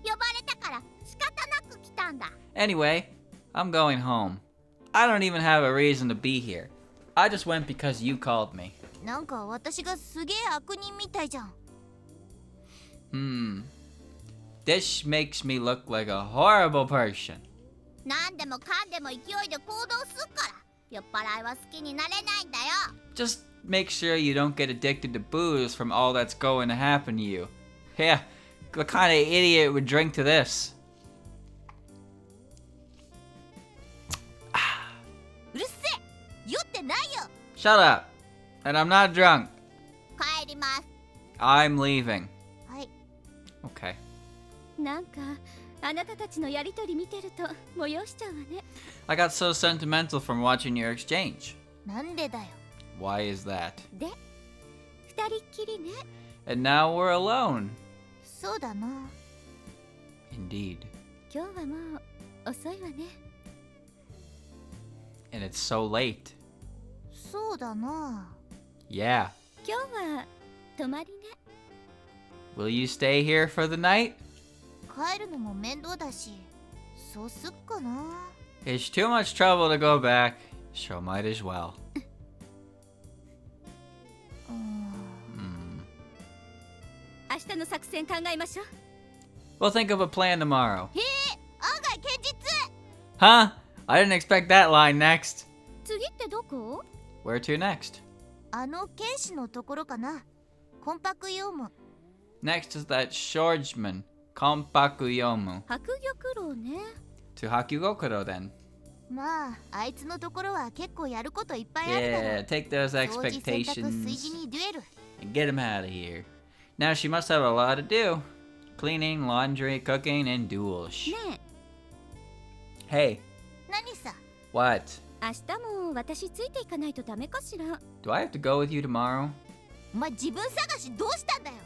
呼ばれたから仕方なく来たんだ。 Anyway, I'm going home. I don't even have a reason to be here. I just went because you called me. なんか私がすげえ悪人みたいじゃん。This makes me look like a horrible person. なんでもかんでも勢いで行動すっから。酔っ払いは好きになれないんだよ。 Just make sure you don't get addicted to booze from all that's going to happen to you. Yeah, what kind of idiot would drink to this? うるせえ、酔ってないよ。 Shut up. And I'm not drunk. 帰ります。 I'm leaving. はい。 Okay. なんかあなたたちのやりとり見てると催しちゃうわね。 I got so sentimental from watching your exchange. なんでだよ。 Why is that? で、二人っきりね。 And now we're alone. そうだな。 Indeed. 今日はもう遅いわね。 And it's so late. そうだな。 Yeah. 今日は泊まりね。 Will you stay here for the night? 帰るのも面倒だし、そうすっかな。 It's too much trouble to go back, so might as well. 明日の作戦考えましょう。 We'll think of a plan tomorrow. へえ、案外堅実。 Huh? I didn't expect that line next. 次ってどこ？ Where to next? あの剣士のところかな。コンパクヨウム。 Next is that swordsman, Konpakuyomu. 白玉楼ね。 To Hakugokuro then. まあ、あいつのところは結構やることいっぱいあるだろ Yeah, take those 掃除、洗濯、炊 expectations 事にデュエル。 and get him out of here. Now she must have a lot to do. Cleaning, laundry, cooking, and duels. ね Hey, 何さ。 what? え、明日も私ついていかないとダメかしら。 Do I have to go with you tomorrow? お前自分探しどうしたんだよ。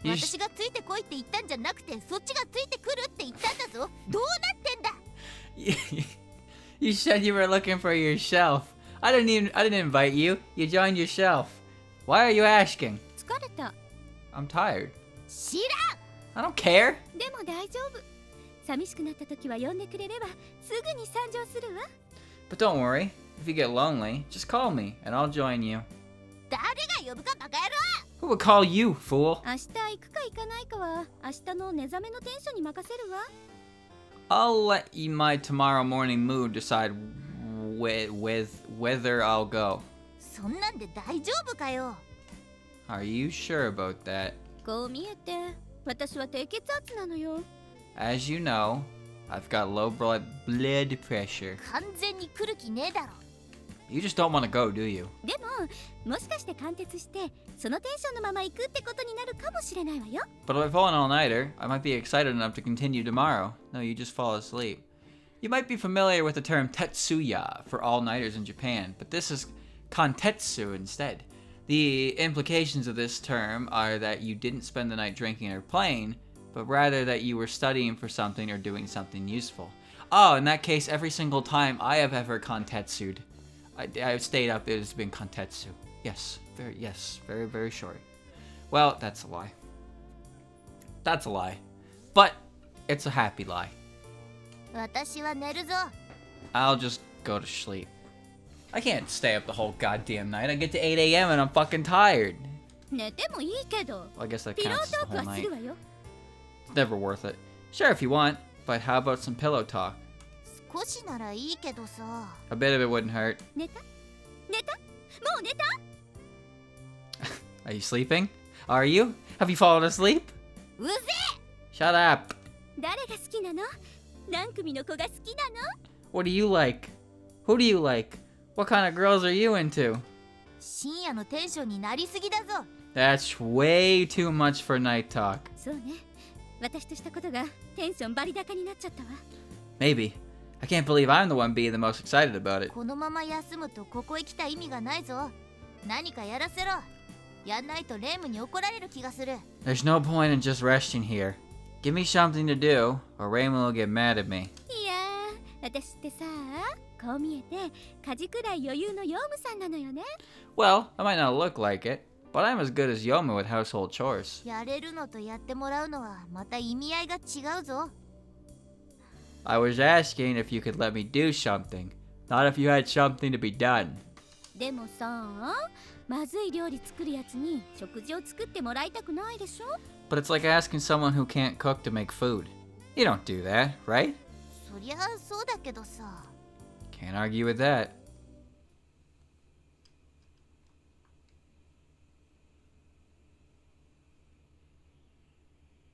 よし私がついてこいって言ったんじゃなくて、そっちがついてくるって言ったんだぞ。どうなってんだ。 You said you were looking for yourself. I didn't invite you. You joined yourself. Why are you asking? 疲れた。 I'm tired. 知らん。 I don't care. でも大丈夫。寂しくなった時は呼んでくれればすぐに参上するわ。 But don't worry. If you get lonely, just call me and I'll join you. 誰が呼ぶかバカ野郎。 Who would call you, fool? 明日行くか行かないかは明日の寝覚めのテンションに任せるわ。 I'll let my tomorrow morning mood decide whether I'll go. そんなんで大丈夫かよ。 Are you sure about that? こう見えて私は低血圧なのよ。 As you know, I've got low blood pressure. 完全に来る気ねえだろ。 You just don't want to go, do you? でももしかして貫徹してそのテンションのまま行くってことになるかもしれないわよ。 But if I pull an all-nighter, I might be excited enough to continue tomorrow. No, you just fall asleep. You might be familiar with the term tetsuya for all-nighters in Japan, but this is kantetsu instead. The implications of this term are that you didn't spend the night drinking or playing, but rather that you were studying for something or doing something useful. Oh, in that case, every single time I have ever kantetsu'd, I stayed up. It has been kontetsu. Yes, very, very short. Well, that's a lie. That's a lie. But it's a happy lie. 私は寝るぞ。 I'll just go to sleep. I can't stay up the whole goddamn night. I get to 8 a.m. and I'm fucking tired. 寝てもいいけど Well, I guess that ピロー counts as the トーク whole はす night. るわよ Never worth it. Sure, if you want, but how about some pillow talk? 少しならいいけどさ。 A bit of it wouldn't hurt. 寝た寝たもう寝た Are you sleeping? Are you? Have you fallen asleep? うぜ Shut up. 誰が好きなの何組の子が好きなの What do you like? Who do you like? What kind of girls are you into? 深夜のテンションになりすぎだぞ。 That's way too much for night talk. そうね私としたことがテンションバリ高になっちゃったわ Maybe. I can't believe I'm the one being the most excited about it. このまま休むとここへ来た意味がないぞ。何かやらせろ。やんないとレイムに怒られる気がする。 There's no point in just resting here. Give me something to do, or Raymond will get mad at me. いやー私ってさこう見えて家事くらい余裕のヨウムさんなのよね Well, I might not look like it, but I'm as good as Yoma with household chores. やれるのとやってもらうのはまた意味合いが違うぞ。 I was asking if you could let me do something, not if you had something to be done. でもさまずい料理作るやつに食事を作ってもらいたくないでしょ But it's like asking someone who can't cook to make food. You don't do that, right? そりゃそうだけどさ。 Can't argue with that.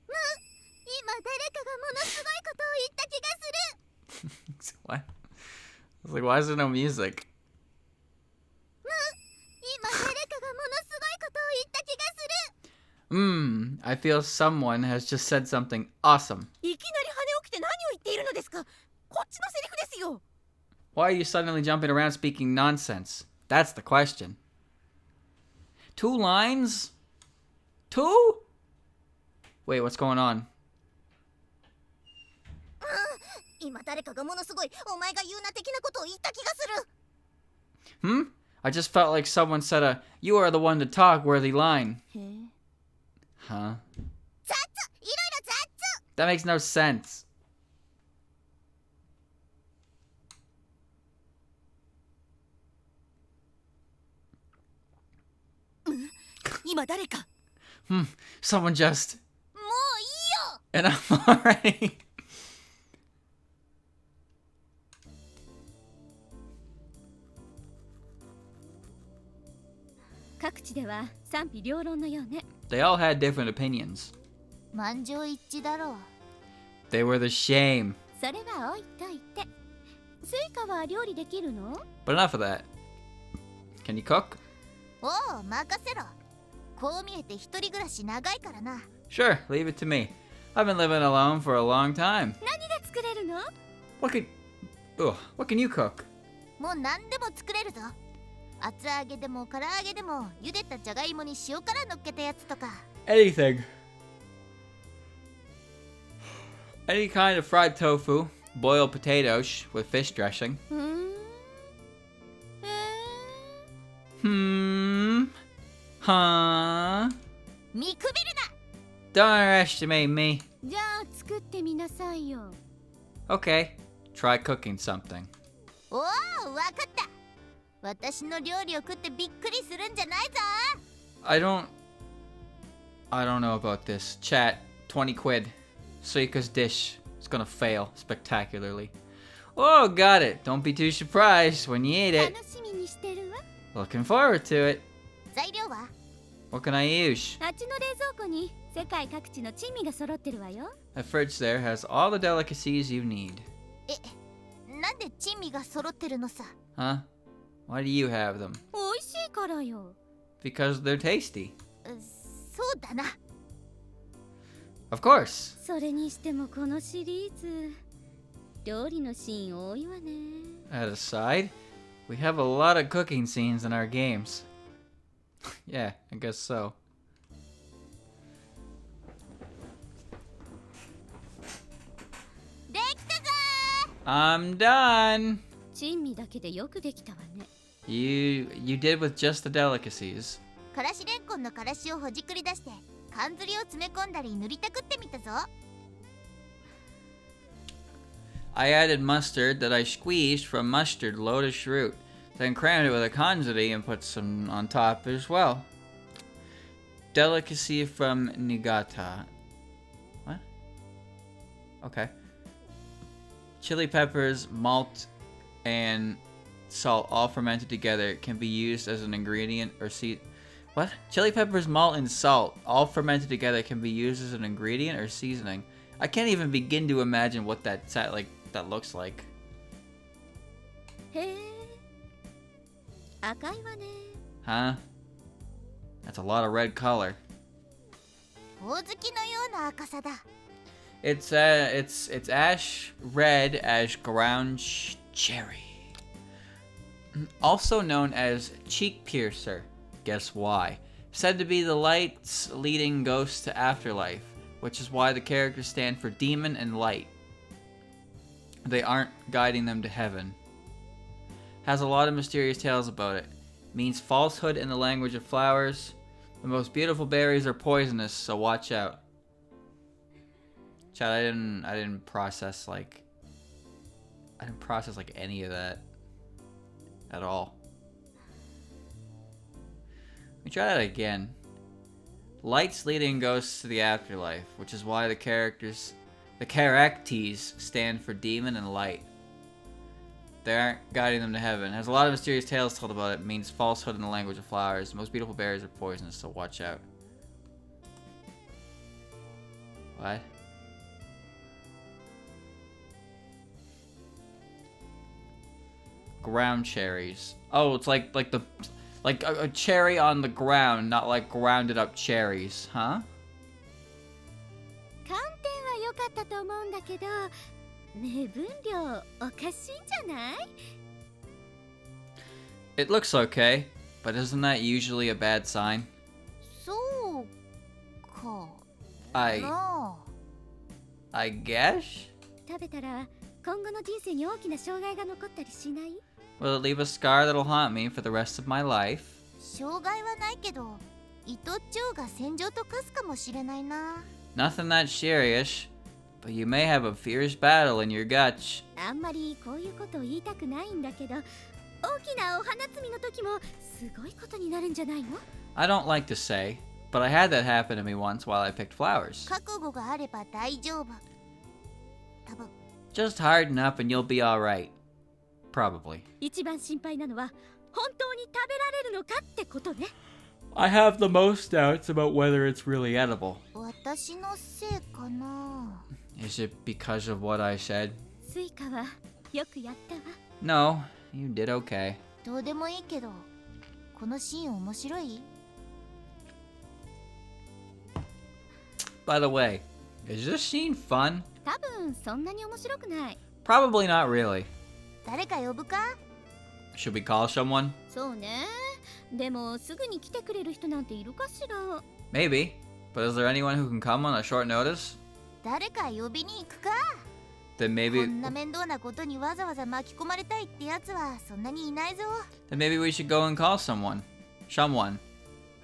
今誰かがものすごいことを言った気がする。 What? I was like, why is there no music? 今誰かがものすごいことを言った気がする。 I feel someone has just said something awesome. いきなり羽起きて何を言っているのですかこっちのセリフですよ Why are you suddenly jumping around speaking nonsense? That's the question. 2 lines? 2? Wait, what's going on? 今誰かがものすごいお前が言うな的なことを言った気がする。 Hmm? I just felt like someone said a "you are the one to talk" worthy line. へえ Huh? 雑いろいろ雑。 That makes no sense. 今誰か Someone just もういいよ。 and I'm already. 各地では賛否両論のようね They all had different opinions. 満場一致だろう。 They were the shame. それは置いといてスイカは料理できるの But enough of that. Can you cook? おお任せろ。こう見えて一人暮らし長いからな。 Sure, leave it to me. I've been living alone for a long time. 何が作れるの What can you cook? もう何でも作れるぞ。厚揚げでも唐揚げでも茹でたじゃがいもに塩辛乗っけたやつとか。 Anything. Any kind of fried tofu, boiled potatoes with fish dressing. うーん Huh? 見くびるな。 Don't underestimate me. じゃあ作ってみなさいよ Okay, try cooking something. おおわかった。私の料理を食ってびっくりするんじゃないぞ。 I don't know about this. Chat, 20 quid. Suika's dish is gonna fail spectacularly. Oh, got it. Don't be too surprised when you eat it. 楽しみにしてるわ Looking forward to it. 材料は What can I use? あっちの冷蔵庫に世界各地の珍味が揃ってるわよ The fridge there has all the delicacies you need. なんで珍味が揃ってるのさ。 Huh? Why do you have them? 美味しいからよ Because they're tasty. そうだな。 Of course. それにしてもこのシリーズ料理のシーン多いわね That aside, we have a lot of cooking scenes in our games. Yeah, I guess so. できたぞ I'm done. 珍味だけでよくできたわね You did with just the delicacies. からしれんこんのからしをほじくり出して缶ずりを詰め込んだり塗りたくってみたぞ。 I added mustard that I squeezed from mustard lotus root, then crammed it with a kanzuri and put some on top as well. Delicacy from Niigata. What? Okay. Chili peppers, malt, and salt all fermented together can be used as an ingredient or What? Chili peppers, malt, and salt all fermented together can be used as an ingredient or seasoning. I can't even begin to imagine what that looks like. へえ、赤いわね。 Huh? That's a lot of red color. ほおずきのような赤さだ。 It's ash red as ground cherry. Also known as cheek piercer. Guess why? Said to be the light's leading ghosts to afterlife, which is why the characters stand for demon and light. They aren't guiding them to heaven. Has a lot of mysterious tales about it. Means falsehood in the language of flowers. The most beautiful berries are poisonous, so watch out. Chad, I didn't process like any of that at all. Let me try that again. Lights leading ghosts to the afterlife, which is why the characters stand for demon and light. They aren't guiding them to heaven. Has a lot of mysterious tales told about it. Means falsehood in the language of flowers. The most beautiful berries are poisonous, so watch out. What? Ground cherries. Oh, it's like a cherry on the ground, not like grounded up cherries, huh? 観点は良かったと思うんだけど、ねえ分量おかしいんじゃない？ It looks okay, but isn't that usually a bad sign? そうか I な I guess? 食べたら今後の人生に大きな障害が残ったりしない？ Will it leave a scar that'll haunt me for the rest of my life? 障害はないけど糸っちょうが戦場と化すかもしれないな。 Nothing that serious, but you may have a fierce battle in your guts. あんまりこういうことを言いたくないんだけど、大きなお花摘みの時もすごいことになるんじゃないの？ I don't like to say, but I had that happen to me once while I picked flowers. 覚悟があれば大丈夫。多分。 Just harden up and you'll be alright. Probably. 一番心配なのは本当に食べられるのかってことね。 I have the most doubts about whether it's really edible. 私のせいかな。 Is it because of what I said? スイカはよくやったわ。 No, you did okay. どうでもいいけど、このシーン面白い？ By the way, is this scene fun? 多分そんなに面白くない。 Probably not really. 誰か呼ぶか？ Should we call someone? そうね。でもすぐに来てくれる人なんているかしら。 Maybe. But is there anyone who can come on a short notice? 誰か呼びに行くか？ Then こ maybe んな面倒なことにわざわざ巻き込まれたいってやつはそんなにいないぞ。 then maybe we should go and call someone. Someone.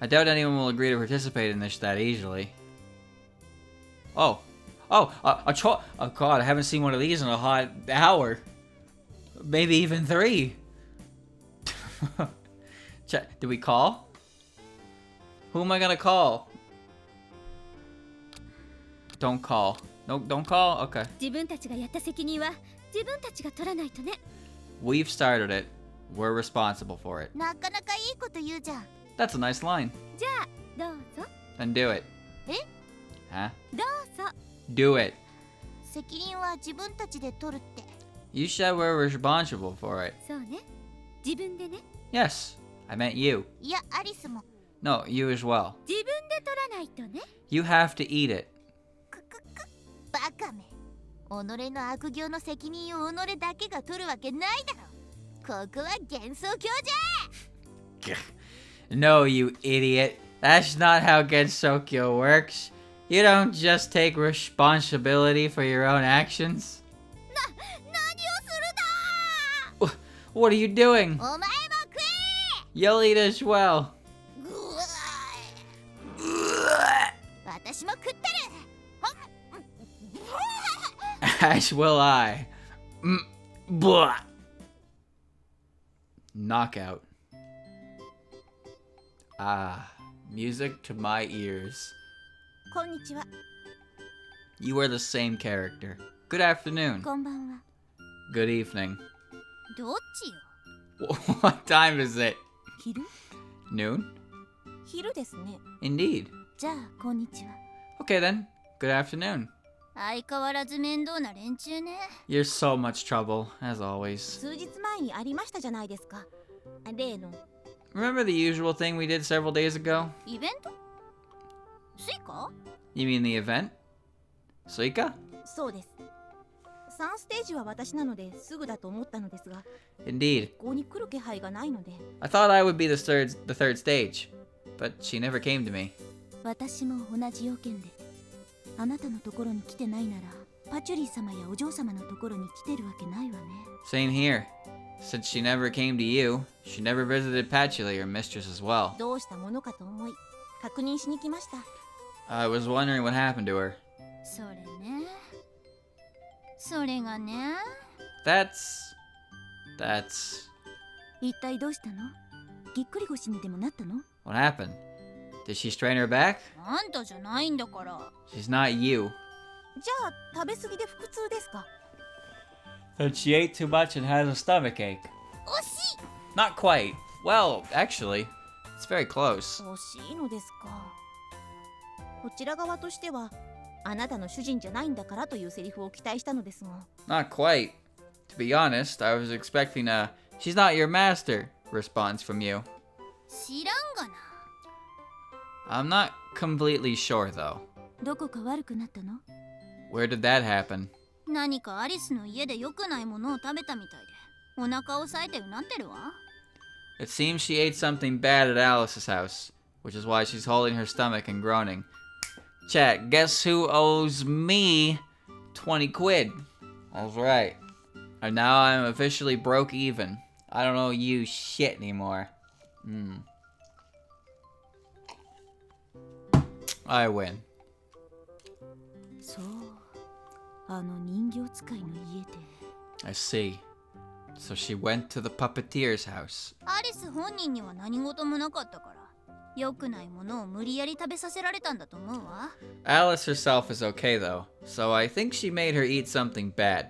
I doubt anyone will agree to participate in this that easily. Oh. Oh, oh god, I haven't seen one of these in a hot hour. Maybe even 3. Did we call? Who am I gonna call? Don't call. No, don't call? Okay. 自分たちがやった責任は自分たちが取らないとね。 We've started it. We're responsible for it. なかなかいいこと言うじゃん。 That's a nice line. じゃあどうぞ。 Then do it. え？ Huh? どうぞ。 Do it. 責任は自分たちで取るって。You said we're responsible for it. そうね。自分でね。 Yes, I meant you. いや、アリスも。 No, you as well. 自分で取らないとね。 You have to eat it. くくく。バカめ。己の悪行の責任を己だけが取るわけないだろ。ここは幻想郷じゃ。 No, you idiot. That's not how Gensokyo works. You don't just take responsibility for your own actions. 何をするだ！ What are you doing? お前も食え！ You'll eat as well. 私も食ってる。 As will I. Blah. Knockout. Ah, music to my ears. こんにちは。 You are the same character. Good afternoon. こんばんは。 Good evening. どっちよ。 What time is it? 昼？ Noon? 昼ですね。 Indeed. じゃあこんにちは。 Okay then. Good afternoon. 相変わらず面倒な連中ね。 You're so much trouble, as always. 数日前にありましたじゃないですか。例の Remember the usual thing we did several days ago? イベント？スイカ？ You mean the event? Suika? そうです。3ステージは私なのですぐだと思ったのですが、 Indeed. ここに来る気配がないので。 I thought I would be the third stage, but she never came to me. 私も同じ要件で、あなたのところに来てないなら、パチュリー様やお嬢様のところに来てるわけないわね。 Same here. Since she never came to you, she never visited Patchouli, your mistress as well. どうしたものかと思い、確認しに来ました。 I was wondering what happened to her. それね。それがね。 That's... 一体どうしたの？ぎっくり腰にでもなったの？ What happened? Did she strain her back? あんたじゃないんだから。 She's not you. じゃあ食べ過ぎで腹痛ですか？ Then she ate too much and has a stomach ache. 惜しい。 Not quite. Well, actually, it's very close. 惜しいのですか。こちら側としては、あなたの主人じゃないんだからというセリフを期待したのですが。 Not quite. To be honest, I was expecting a "she's not your master" response from you. 知らんがな。 I'm not completely sure though. どこか悪くなったの？ Where did that happen? 何かアリスの家で良くないものを食べたみたいで、お腹を押さえてうなってるわ。 It seems she ate something bad at Alice's house, which is why she's holding her stomach and groaning. Chat, guess who owes me 20 quid? That's right. And now I'm officially broke even. I don't owe you shit anymore. I win. そう、あの人形使いの家で。 I see. So she went to the puppeteer's house. アリス本人には何事もなかったから、良くないものを無理やり食べさせられたんだと思うわ。 Alice herself is okay though, so I think she made her eat something bad.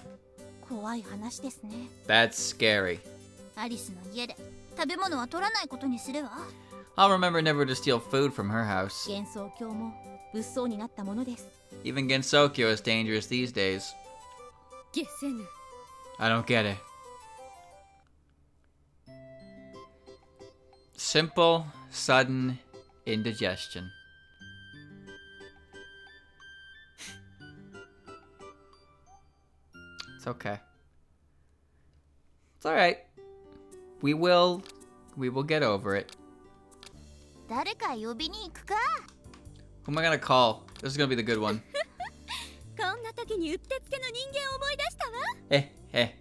怖い話ですね。 That's scary. アリスの家で食べ物は取らないことにするわ。 I'll remember never to steal food from her house. 幻想郷も物騒になったものです。 Even Gensokyo is dangerous these days. ゲセヌ。 I don't get it. Simple, sudden indigestion. It's okay. It's alright. We will get over it. 誰か呼びに行くか。 Who am I gonna call? This is gonna be the good one. こんな時にうってつけの人間を思い出したわ。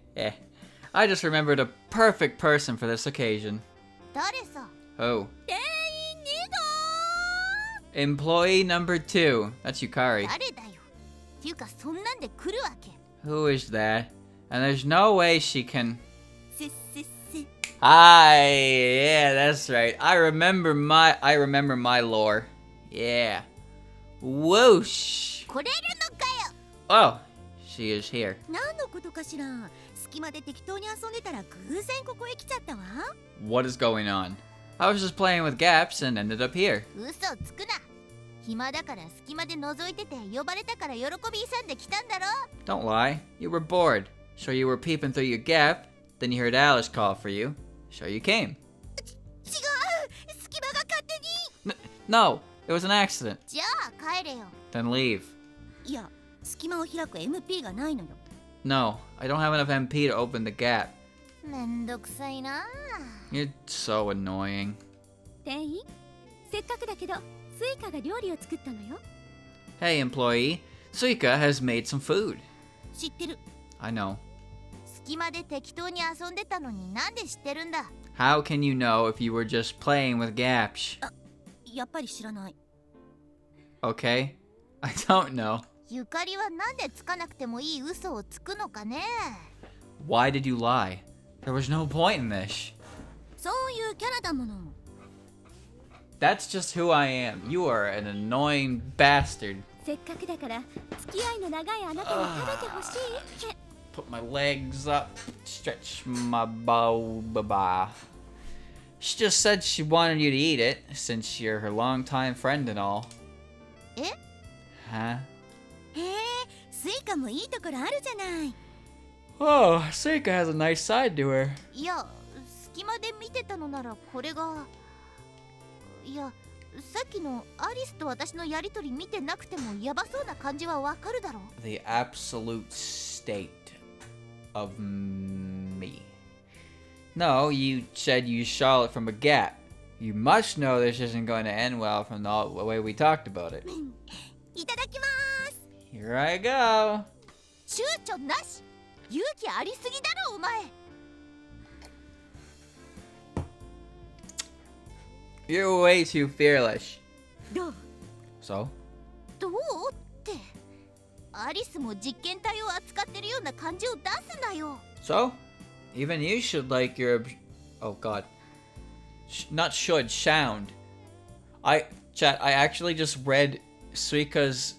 I just remembered a perfect person for this occasion. 誰さ？ Oh. 店員2 Employee number 2. That's Yukari. 誰だよ。っていうかそんなんで来るわけ。 Who is that? And there's no way she can... せっせっせ。 Hi, yeah, that's right. I remember my lore. Yeah. Whoosh. 来れるのかよ。 Oh, she is here. 何のことかしら。隙間で適当に遊んでたら偶然ここへ来ちゃったわ。 What is going on? I was just playing with gaps and ended up here. 嘘つくな。暇だから隙間で覗いてて呼ばれたから喜び勇んで来たんだろ。 Don't lie. You were bored. So you were peeping through your gap. Then you heard Alice call for you. So you came. 違う。隙間が勝手に。 No, it was an accident. じゃあ帰れよ。 Then leave. いや、隙間を開く MP がないのよ。 No, I don't have enough MP to open the gap. めんどくさいな。 You're so annoying. 店員、せっかくだけどスイカが料理を作ったのよ。 Hey, employee. Suika has made some food. 知ってる。 I know. 隙間で適当に遊んでたのになんで知ってるんだ。How can you know if you were just playing with Gaps? やっぱり知らない。 Okay? I don't know. ゆかりはなんでつかなくてもいい嘘をつくのかね。 Why did you lie? There was no point in this. そういうキャラだもの。 That's just who I am. You are an annoying bastard. せっかくだから付き合いの長いあなたに食べてほしいって。 Put my legs up, stretch my baba. She just said she wanted you to eat it, since you're her longtime friend and all. え？ Huh? へえ、スイカもいいところあるじゃない。 Oh, Seika has a nice side to her. いや、隙間で見てたのならこれが。いや、さっきのアリスと私のやりとり見てなくてもヤバそうな感じはわかるだろ。 The absolute state of me. No, you said you saw it from a gap. You must know this isn't going to end well from the way we talked about it. いただきます。 Here I go. 躊躇なし。勇気ありすぎだろお前。 You're way too fearless. どう？ So? どうってアリスも実験体を扱ってるような感じを出すなよ。 So? Even you should like your... Oh god. Not should, sound. Chat, I actually just read Suika's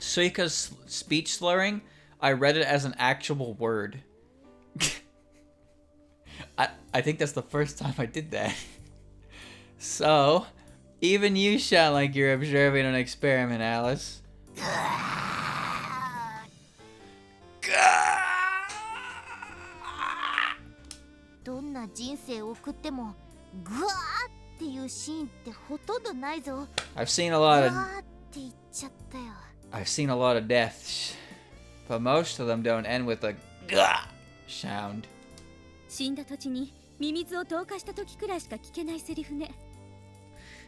speech slurring. I read it as an actual word. I think that's the first time I did that. So, even you sound like you're observing an experiment, Alice. どんな人生を送ってもグワーっていうシーンってほとんどないぞ。 I've seen a グ lot ワ of ーって言っちゃったよ。 I've seen a lot of deaths, but most of them don't end with a gah sound. 死んだ土地にミミズを投下した時くらいしか聞けないセリフね。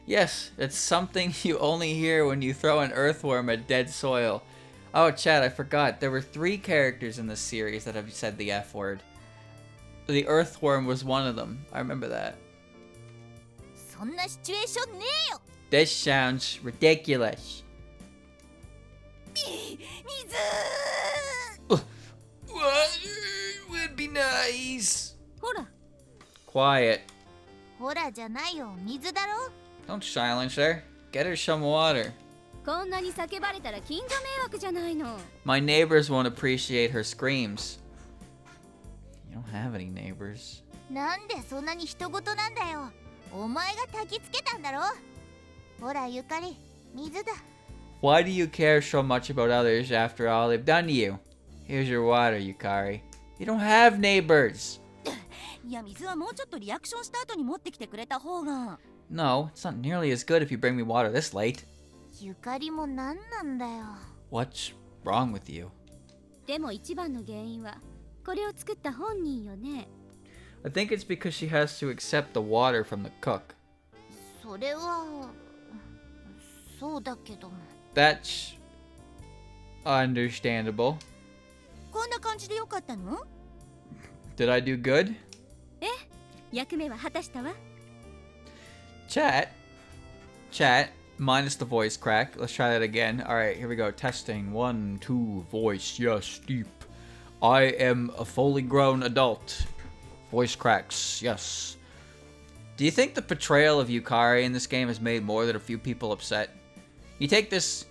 Yes, it's something you only hear when you throw an earthworm at dead soil. Oh, Chad, I forgot. There were 3 characters in this series that have said the F word. The earthworm was one of them. I remember that. そんなシチュエーションねえよ。 This sounds ridiculous. 水。 Water would be nice. ほら、 Quiet. ほらじゃないよ、水だろ。 Don't silence her. Get her some water. こんなに叫ばれたら近所迷惑じゃないの。 My neighbors won't appreciate her screams. You don't have any neighbors. なんでそんなに人事なんだよ。お前が焚きつけたんだろ。ほらゆかり、水だ。 Why do you care so much about others after all they've done to you? Here's your water, Yukari. You don't have neighbors. いや、水はもうちょっとリアクションした後に持ってきてくれた方が。 No, it's not nearly as good if you bring me water this late. ゆかりもなんなんだよ。 What's wrong with you? でも一番の原因はこれを作った本人よね。 I think it's because she has to accept the water from the cook. それはそうだけども。 That's understandable. こんな感じでよかったの？ Did I do good? 役目は果たしたわ。 Chat, minus the voice crack. Let's try that again. Alright, here we go. Testing. 1, 2, voice. Yes, deep. I am a fully grown adult. Voice cracks. Yes. Do you think the portrayal of Yukari in this game has made more than a few people upset? You take this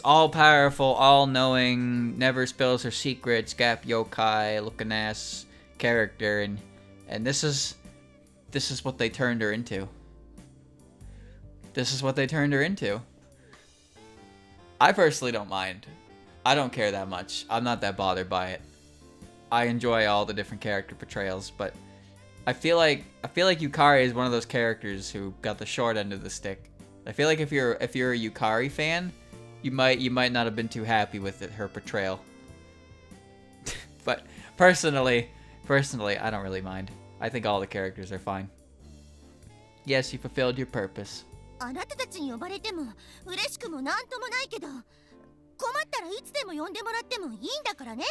all-powerful, all-knowing, never spills her secrets, Gap Yokai looking ass character, and this is what they turned her into. This is what they turned her into. I personally don't mind. I don't care that much. I'm not that bothered by it. I enjoy all the different character portrayals, but I feel like Yukari is one of those characters who got the short end of the stick. I feel like if you're a Yukari fan, you might not have been too happy with her portrayal. But personally, I don't really mind. I think all the characters are fine. Yes, you fulfilled your purpose. あなたたちに呼ばれても嬉しくもなんともないけど、困ったらいつでも呼んでもらってもいいんだからね。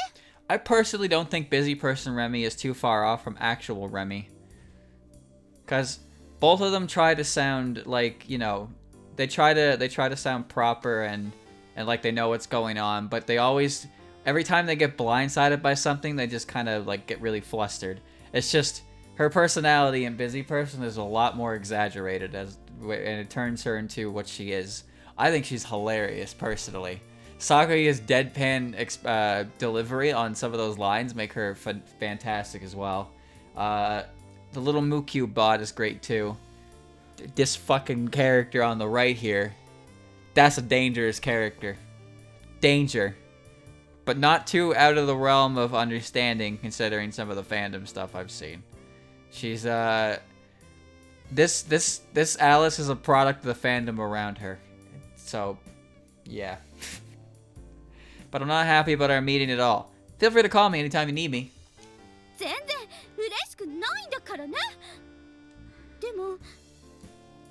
I personally don't think Busy Person Remy is too far off from actual Remy. Because both of them try to sound like, you know, they try to sound proper and like they know what's going on, but they always, every time they get blindsided by something, they just kind of like get really flustered. It's just her personality in Busy Person is a lot more exaggerated and it turns her into what she is. I think she's hilarious personally. Sakuya's deadpan delivery on some of those lines make her fantastic as well. The little Mukyu bot is great too. This fucking character on the right here, that's a dangerous character. Danger. But not too out of the realm of understanding considering some of the fandom stuff I've seen. She's this Alice is a product of the fandom around her. So, yeah. But I'm not happy about our meeting at all. Feel free to call me anytime you need me. 全然嬉しくないんだからね。でも、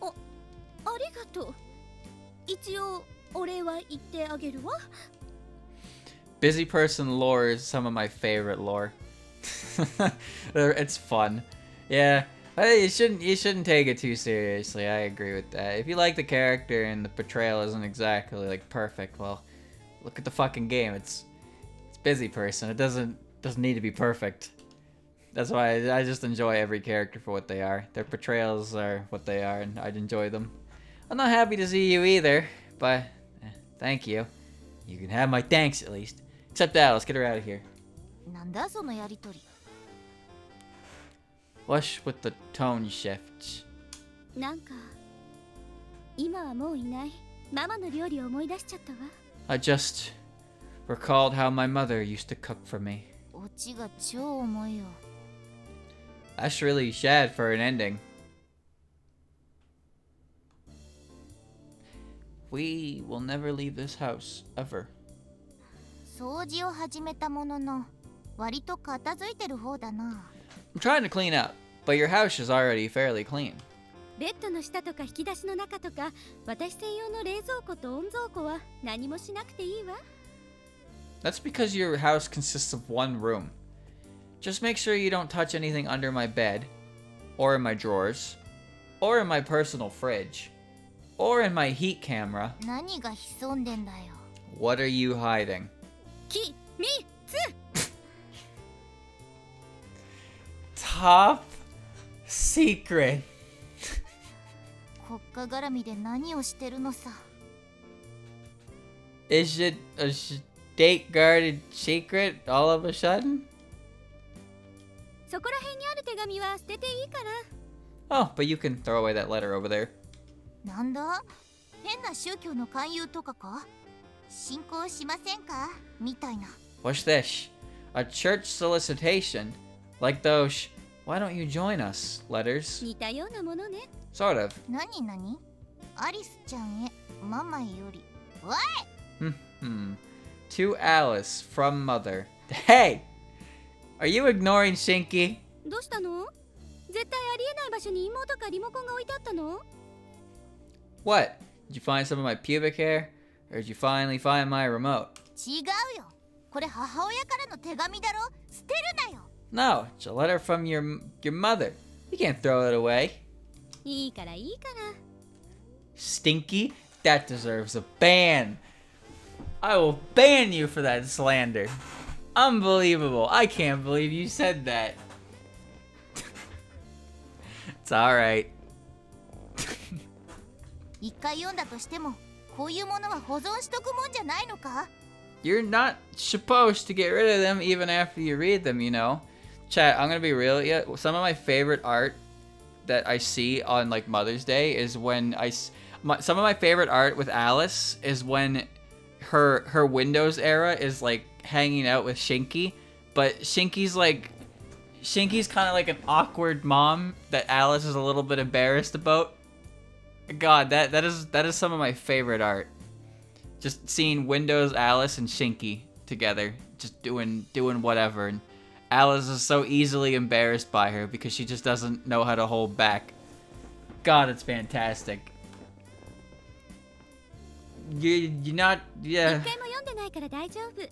ありがとう。一応お礼は言ってあげるわ。Busy Person lore is some of my favorite lore. It's fun. Yeah. You shouldn't take it too seriously. I agree with that. If you like the character and the portrayal isn't exactly like perfect, well, look at the fucking game. It's Busy Person. It doesn't need to be perfect. That's why I just enjoy every character for what they are. Their portrayals are what they are, and I'd enjoy them. I'm not happy to see you either, but thank you. You can have my thanks at least. Except that, let's get her out of here. なんだそのやりとり。What's with the tone shifts? なんか今はもういないママの料理を思い出しちゃったわ。I just recalled how my mother used to cook for me. オチが超重いよ。That's really sad for an ending. We will never leave this house, ever. 掃除を始めたものの、割と片付いてる方だな。I'm trying to clean up, but your house is already fairly clean. ベッドの下とか引き出しの中とか、私専用の冷蔵庫と温蔵庫は何もしなくていいわ。That's because your house consists of one room. Just make sure you don't touch anything under my bed, or in my drawers, or in my personal fridge, or in my heat camera. 何が潜んでんだよ。What are you hiding? きみつ Top secret. 国家絡みで何をしてるのさ。Is it a state guarded secret all of a sudden? そこら辺にある手紙は捨てていいから。Oh, but you can throw away that letter over there. なんだ変な宗教の勧誘とかか信仰しませんかみたいな。What's this? A church solicitation? Like those, why don't you join us letters? 似たようなものね。Sort of. 何アリスちゃんへママより。わい To Alice from Mother. Hey! Are you ignoring Shinky? どうしたの？絶対ありえない場所に妹かリモコンが置いてあったの？ What? Did you find some of my pubic hair? Or did you finally find my remote? 違うよ。これ母親からの手紙だろ捨てるなよ。No, it's a letter from your mother. You can't throw it away. いいからいいから。Stinky? That deserves a ban. I will ban you for that slander. Unbelievable. I can't believe you said that. It's alright. 一回読んだとしても、こういうものは保存しとくもんじゃないのか You're not supposed to get rid of them even after you read them, you know. Chat, I'm gonna be real. Yeah, some of my favorite art that I see on like Mother's Day is when some of my favorite art with Alice is when her Windows era is like hanging out with Shinky, but Shinky's kind of like an awkward mom that Alice is a little bit embarrassed about. God, that is some of my favorite art. Just seeing Windows, Alice, and Shinky together, just doing whatever, and Alice is so easily embarrassed by her because she just doesn't know how to hold back. God, it's fantastic. You're not, yeah. 一回も読んでないから大丈夫。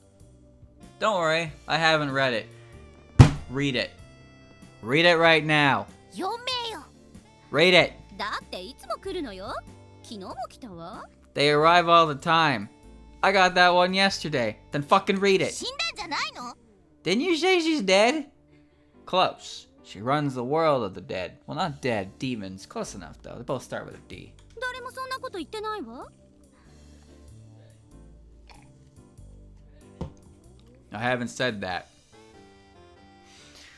Don't worry, I haven't read it. Read it. Read it right now. 読めよ Read it. だっていつも来るのよ。昨日も来たわ。 They arrive all the time. I got that one yesterday. Then fucking read it. 死んだんじゃないの？ Didn't you say she's dead? Close. She runs the world of the dead. Well, not dead, demons. Close enough, though. They both start with a D. 誰もそんなこと言ってないわ。 I haven't said that.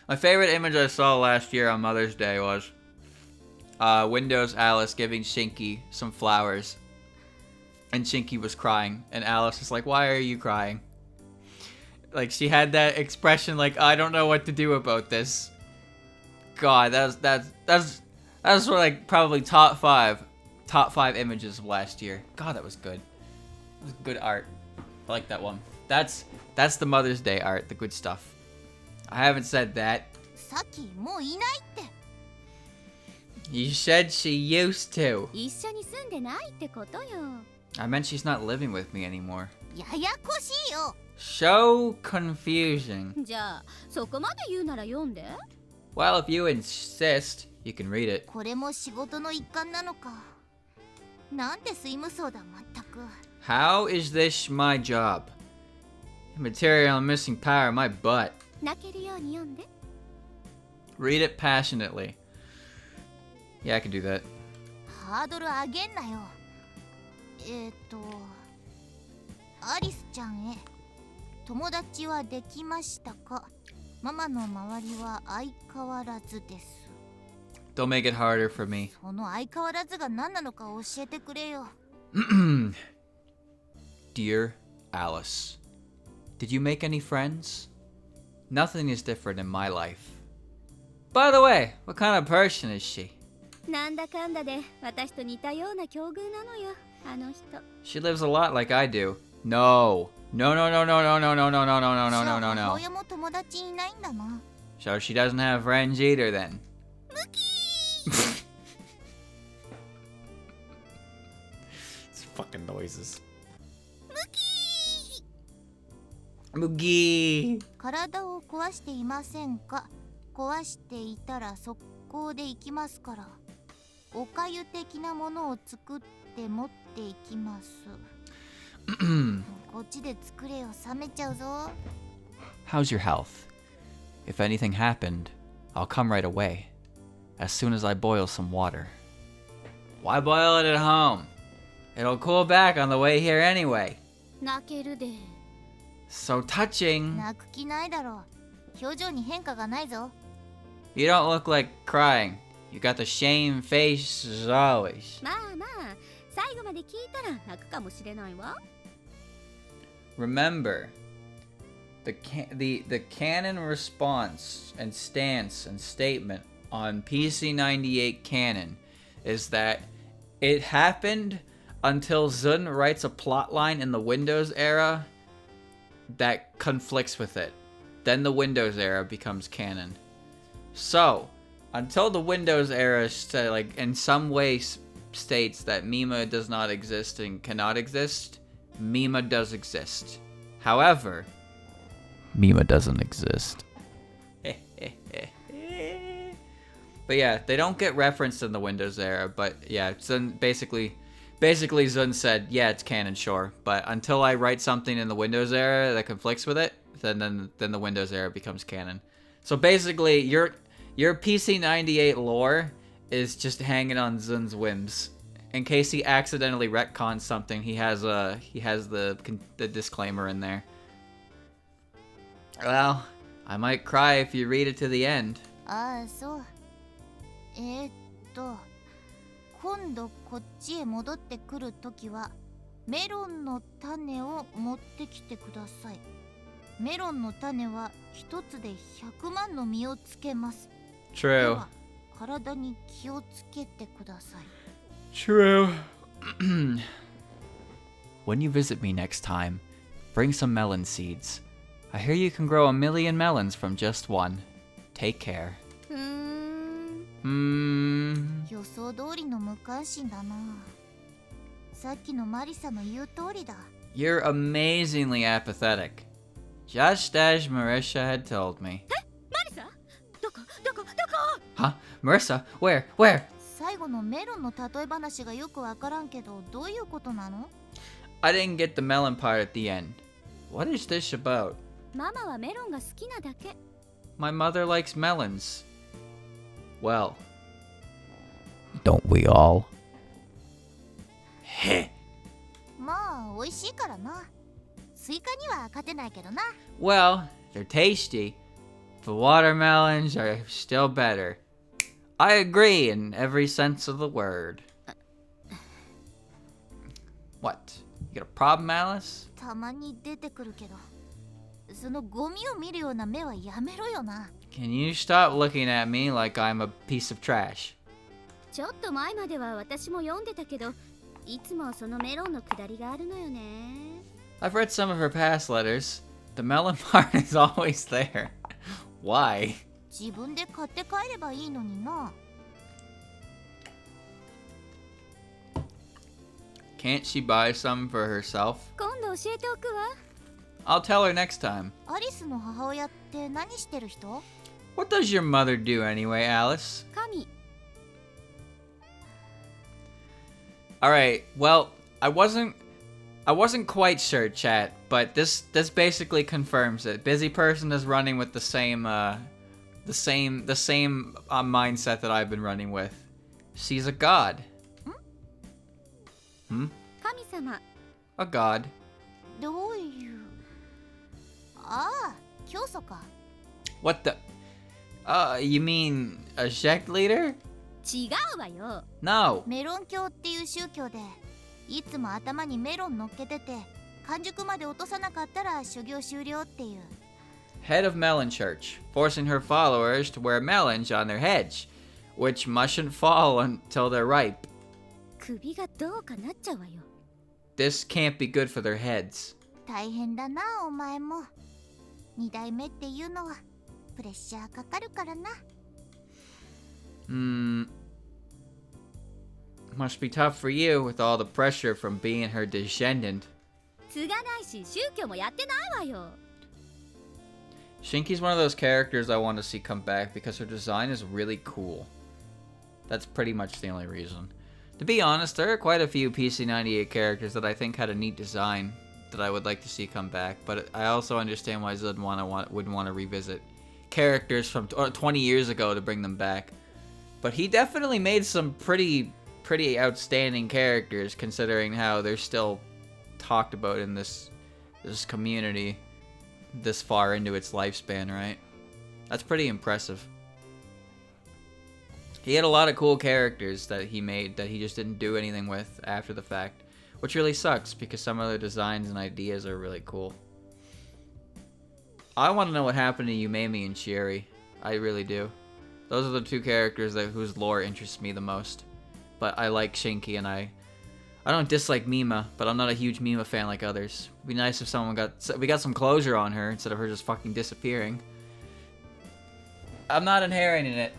My favorite image I saw last year on Mother's Day was Windows Alice giving Shinky some flowers. And Shinky was crying. And Alice was like, why are you crying? Like, she had that expression like, I don't know what to do about this. God, that's like probably top five images of last year. God, that was good. It was good art. I like that one. That's the Mother's Day art, the good stuff. I haven't said that. さっきもういないって。 You said she used to. 一緒に住んでないってことよ。 I meant she's not living with me anymore. ややこしいよ。 So confusing. じゃあそこまで言うなら読んで。 Well, if you insist, you can read it. これも仕事の一環なのか。なんて睡夢そうだ、まったく。 How is this my job? Material and missing power, my butt. 泣けるように読んで。 Read it passionately. Yeah, I can do that. ハードル上げんなよ。アリスちゃんへ。友達はできましたか？ママの周りは相変わらずです。 Don't make it harder for me. その相変わらずが何なのか教えてくれよ。Dear Alice, did you make any friends? Nothing is different in my life. By the way, what kind of person is she? なんだかんだで私と似たような境遇なのよ、あの人。 She lives a lot like I do. No. No, no, no, no, no, no, no, no, no, no, no, no, no, no, 母 no. 親も友達いないんだな。 So she doesn't have friends either then. ムキ It's fucking noises. ムキ Moogie. 体を壊していませんか？壊していたら速攻で行きますから。おかゆ的なものを作って持っていきます。こっちで作れよ、冷めちゃうぞ。 How's your health? If anything happened, I'll come right away. As soon as I boil some water. Why boil it at home? It'll cool back on the way here anyway. 泣けるで。 So touching. 泣く気ないだろう。表情に変化がないぞ。 You don't look like crying. You got the shame face as always. まあまあ、最後まで聞いたら泣くかもしれないわ。 Remember, the canon response and stance and statement on PC98 canon is that it happened until Zun writes a plotline in the Windows era that conflicts with it. Then the Windows era becomes canon. So, until the Windows era in some way states that Mima does not exist and cannot exist, Mima does exist. However, Mima doesn't exist. But yeah, they don't get referenced in the Windows era, but yeah, Zun basically Zun said, yeah, it's canon, sure, but until I write something in the Windows era that conflicts with it, then the Windows era becomes canon. So basically, your PC98 lore is just hanging on Zun's whims. In case he accidentally retcons something, he has the disclaimer in there. Well, I might cry if you read it to the end. ああ、そう。今度こっちへ戻ってくるときはメロンの種を持ってきてください。メロンの種は一つで100万の実をつけます。 True. では体に気をつけてください。 True. When you visit me next time, bring some melon seeds. I hear you can grow 1,000,000 melons from just one. Take care. 予想通りの無関心だな。さっきのマリサの言う通りだ。 You're amazingly apathetic. Just as Marissa had told me. マリサ？どこ？ Huh? Marissa? Where? 最後のメロンの例え話がよくわからんけど、どういうことなの？ I didn't get the melon part at the end. What is this about? ママはメロンが好きなだけ。 My mother likes melons. Well, don't we all? Heh. まあ美味しいからな。スイカには勝てないけどな。 Well, they're tasty, but watermelons are still better. I agree in every sense of the word. What? You got a problem, Alice? たまに出てくるけど、そのゴミを見るような目はやめろよな。 Can you stop looking at me like I'm a piece of trash? ちょっと前までは私も読んでたけど、いつもそのメロンのくだりがあるのよね。 I've read some of her past letters. The melon part is always there. Why? 自分で買って帰ればいいのにな。 Can't she buy some for herself? 今度教えておくわ。 I'll tell her next time. アリスの母親って何してる人？ What does your mother do anyway, Alice? 神。 Alright, well, I wasn't quite sure, chat, but this basically confirms it. Busy person is running with the same mindset that I've been running with. She's a god. Hmm? 神様。 A god. どういう。ああ、教祖か。 What the? You mean a sect leader? 違うわよ。 No. メロン教っていう宗教で、いつも頭にメロン乗っけてて、完熟まで落とさなかったら修行終了っていう。 Head of Melon Church, forcing her followers to wear melons on their heads, which mustn't fall until they're ripe. 首がどうかなっちゃうわよ。 This can't be good for their heads. 大変だな、お前も。二代目っていうのはプレッシャーかかるからな。Must be tough for you with all the pressure from being her descendant. 継がないし宗教もやってないわよ。 Shinky's one of those characters I want to see come back because her design is really cool. That's pretty much the only reason. To be honest, there are quite a few PC98 characters that I think had a neat design that I would like to see come back, but I also understand why Zud wouldn't want to revisit characters from 20 years ago to bring them back. But he definitely made some pretty outstanding characters considering how they're still talked about in this community this far into its lifespan, right? That's pretty impressive. He had a lot of cool characters that he made that he just didn't do anything with after the fact, which really sucks because some of the designs and ideas are really cool. I want to know what happened to Yumemi and Shieri. I really do. Those are the two characters whose lore interests me the most. But I like Shinky, and I don't dislike Mima, but I'm not a huge Mima fan like others. It'd be nice if we got some closure on her instead of her just fucking disappearing. I'm not inheriting it,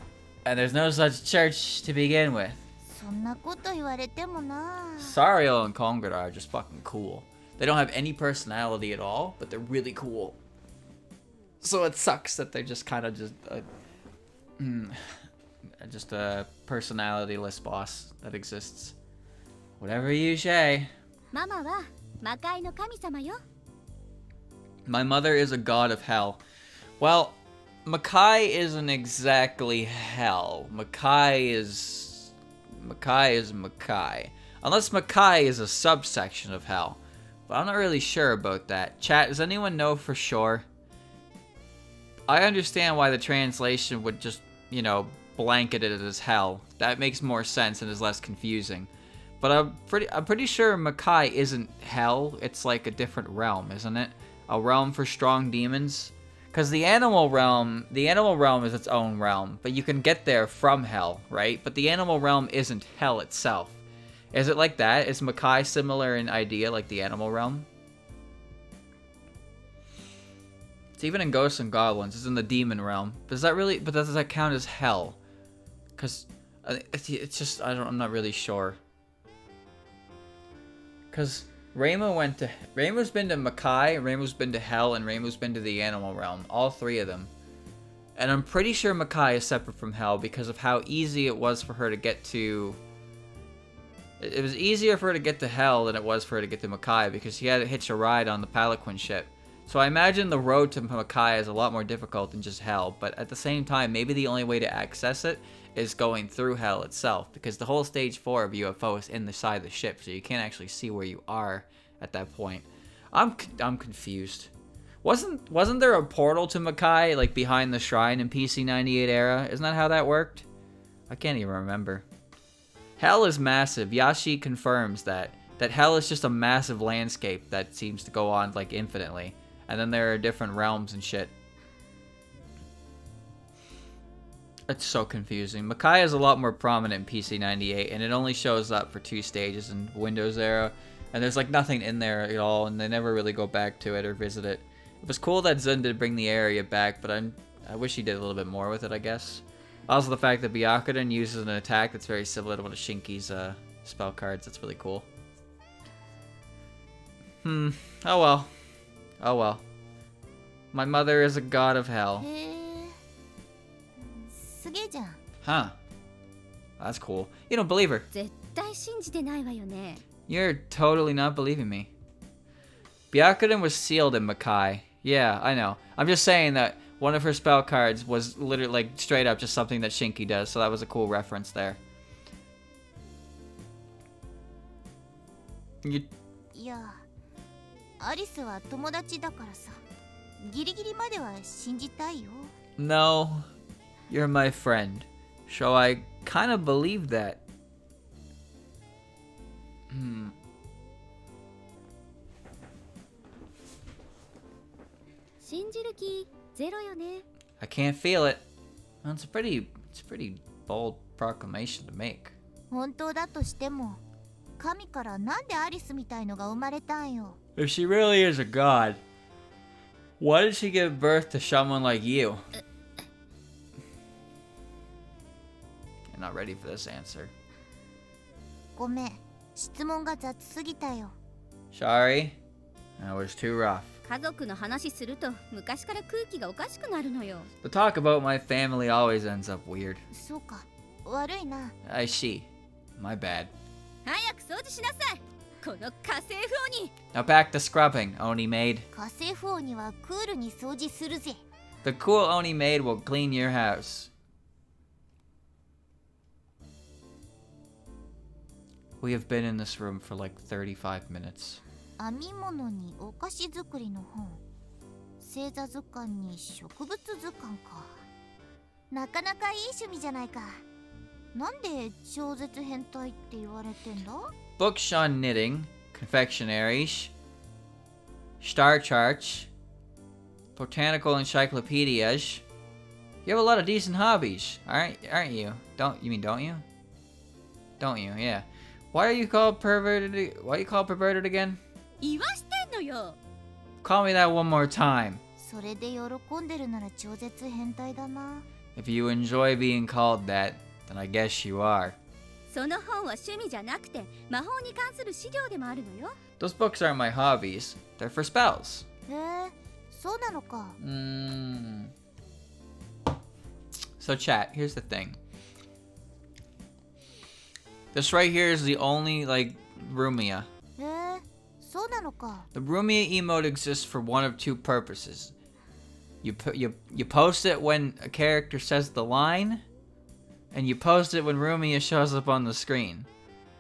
and there's no such church to begin with. そんなこと言われてもな。 Sario and Congrad are just fucking cool. They don't have any personality at all, but they're really cool. So it sucks that they're just kind of just a personality-less boss that exists. Whatever you say. ママは魔界の神様よ。 My mother is a god of hell. Well, Makai isn't exactly hell. Makai is Makai. Unless Makai is a subsection of hell. But I'm not really sure about that. Chat, does anyone know for sure? I understand why the translation would just, blanket it as hell. That makes more sense and is less confusing. But I'm pretty sure Makai isn't hell. It's like a different realm, isn't it? A realm for strong demons. Because the animal realm is its own realm, but you can get there from hell, right? But the animal realm isn't hell itself. Is it like that? Is Makai similar in idea like the animal realm? It's even in Ghosts and Goblins. It's in the demon realm. Does that count as hell? Because it's just, I'm not really sure. Because Reimu's been to Makai, Reimu's been to Hell, and Reimu's been to the animal realm. All three of them. And I'm pretty sure Makai is separate from Hell because of how easy it was for her to get to... It was easier for her to get to Hell than it was for her to get to Makai because she had to hitch a ride on the Palaquin ship. So I imagine the road to Makai is a lot more difficult than just Hell, but at the same time, maybe the only way to access it is going through Hell itself, because the whole Stage 4 of UFO is in the side of the ship, so you can't actually see where you are at that point. I'm confused. Wasn't there a portal to Makai, like, behind the shrine in PC98 era? Isn't that how that worked? I can't even remember. Hell is massive. Yashi confirms that Hell is just a massive landscape that seems to go on, like, infinitely. And then there are different realms and shit. It's so confusing. Makai is a lot more prominent in PC98, and it only shows up for 2 stages in Windows era. And there's, like, nothing in there at all, and they never really go back to it or visit it. It was cool that Zun did bring the area back, but I wish he did a little bit more with it, I guess. Also, the fact that Byakuren uses an attack that's very similar to one of Shinki's spell cards. That's really cool. Oh well. Oh well. My mother is a god of hell. すげえじゃん。 Huh. That's cool. You don't believe her. 絶対信じてないわよね。 You're totally not believing me. Byakuren was sealed in Makai. Yeah, I know. I'm just saying that one of her spell cards was literally, like, straight up just something that Shinki does, so that was a cool reference there. いや、アリスは友達だからさ。ギリギリまでは信じたいよ。 No, you're my friend. So I kind of believe that. 信じる気ゼロよね。 I can't feel it. Well, it's a pretty bold proclamation to make. 本当だとしても、神からなんでアリスみたいのが生まれたんよ。 If she really is a god, why did she give birth to someone like you? You're not ready for this answer. ごめん、質問が雑すぎたよ。 Sorry, that was too rough. 家族の話すると昔から空気がおかしくなるのよ。 The talk about my family always ends up weird. そうか、悪いな。 I see. My bad. 早く掃除しなさい。この家政婦鬼。 Now back to scrubbing, Oni maid. 家政婦にはクールに掃除するぜ。 The cool Oni maid will clean your house. We have been in this room for like 35 minutes. 編み物にお菓子作りの本、星座図鑑に植物図鑑か。なかなかいい趣味じゃないか。なんで超絶変態って言われてんだ？ Books on knitting, confectionaries, star charts, botanical encyclopedias. You have a lot of decent hobbies, aren't you? Don't you? Don't you? Yeah. Why are you called perverted? Why are you called perverted again? 言わしてんのよ。 Call me that one more time. それで喜んでるなら超絶変態だな。 If you enjoy being called that, then I guess you are. その本は趣味じゃなくて魔法に関する資料でもあるのよ。 Those books aren't my hobbies. They're for spells. へえ、そうなのか。So chat, here's the thing. This right here is the only, like, Rumia. へえ、そうなのか。 The Rumia emote exists for one of two purposes. You post it when a character says the line, and you post it when Rumia shows up on the screen.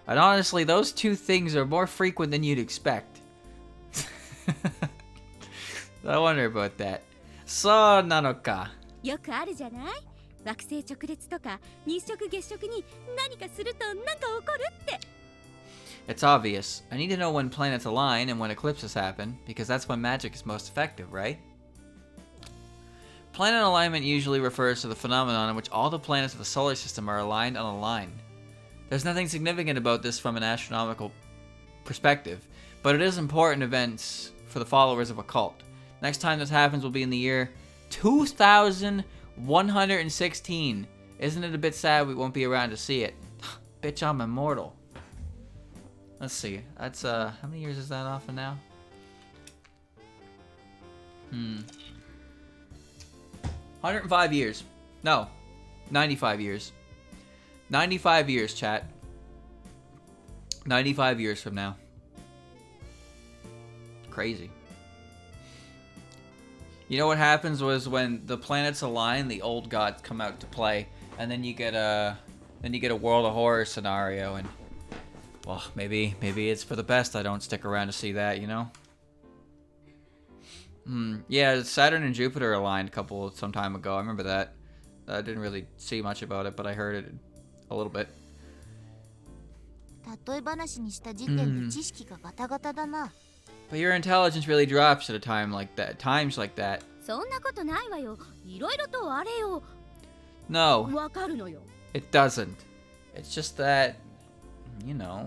And honestly, those two things are more frequent than you'd expect. I wonder about that. So nanoka. よくあるじゃない？惑星直列とか日食月食に何かするとなんか起こるって。 It's obvious. I need to know when planets align and when eclipses happen, because that's when magic is most effective, right? Planet alignment usually refers to the phenomenon in which all the planets of the solar system are aligned on a line. There's nothing significant about this from an astronomical perspective, but it is important events for the followers of a cult. Next time this happens will be in the year 2116. Isn't it a bit sad we won't be around to see it? Bitch, I'm immortal. Let's see. That's how many years is that off of now? 105 years. No, 95 years. 95 years, chat. 95 years from now. Crazy. You know what happens was when the planets align, the old gods come out to play, and then you get a World of Horror scenario, and well, maybe it's for the best I don't stick around to see that, you know? Yeah, Saturn and Jupiter aligned some time ago. I remember that. I didn't really see much about it, but I heard it a little bit. 例え話にした時点で知識がガタガタだな。But your intelligence really drops at times like that. そんなことないわよ。いろいろとあれよ。No. わかるのよ。 It doesn't. It's just that, you know.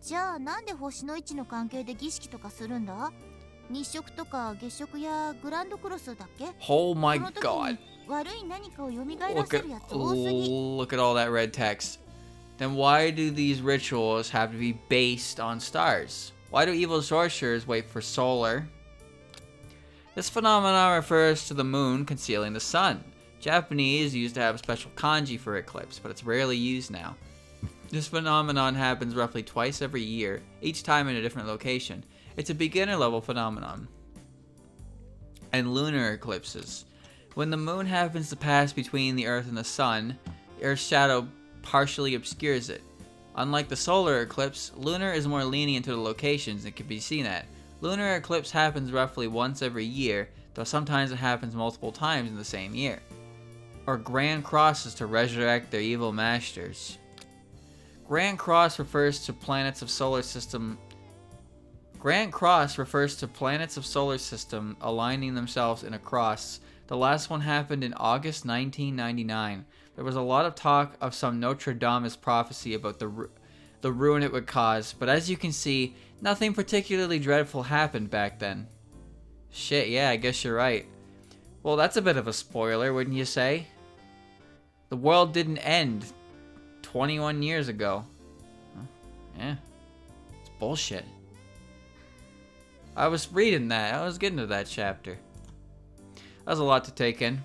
じゃあなんで星の位置の関係で儀式とかするんだ？日食とか月食やグランドクロスだっけ？ Oh my その時 god. に悪い何かを蘇らせるやつ多すぎ。Look at all that red text. Then why do these rituals have to be based on stars? Why do evil sorcerers wait for solar? This phenomenon refers to the moon concealing the sun. Japanese used to have a special kanji for eclipse, but it's rarely used now. This phenomenon happens roughly twice every year, each time in a different location. It's a beginner level phenomenon. And lunar eclipses. When the moon happens to pass between the Earth and the sun, the Earth's shadow partially obscures it. Unlike the solar eclipse, lunar is more lenient to the locations it can be seen at. Lunar eclipse happens roughly once every year, though sometimes it happens multiple times in the same year. Or grand crosses to resurrect their evil masters. Grand Cross refers to planets of solar system aligning themselves in a cross. The last one happened in August 1999. There was a lot of talk of some Nostradamus prophecy about the ruin it would cause, but as you can see, nothing particularly dreadful happened back then. Shit, yeah, I guess you're right. Well, that's a bit of a spoiler, wouldn't you say? The world didn't end 21 years ago. Huh? Yeah, it's bullshit. I was reading that. I was getting to that chapter. That was a lot to take in.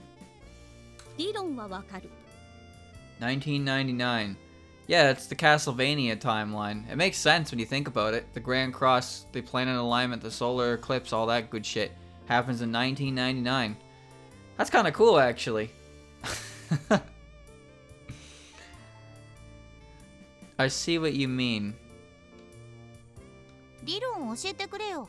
理論はわかる。 1999. Yeah, it's the Castlevania timeline. It makes sense when you think about it. The Grand Cross, the planet alignment, the solar eclipse, all that good shit happens in 1999. That's kind of cool, actually. I see what you mean. 理論を教えてくれよ。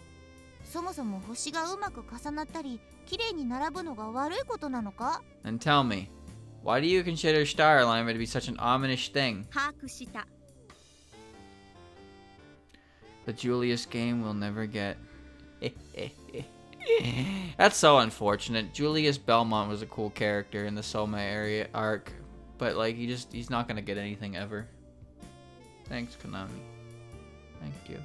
そもそも星がうまく重なったり、綺麗に並ぶのが悪いことなのか？ And tell me, why do you consider star alignment to be such an ominous thing? 把握した。 The Julius game will never get. That's so unfortunate. Julius Belmont was a cool character in the Soma area arc, but like he's not gonna get anything ever. Thanks, Konami. Thank you.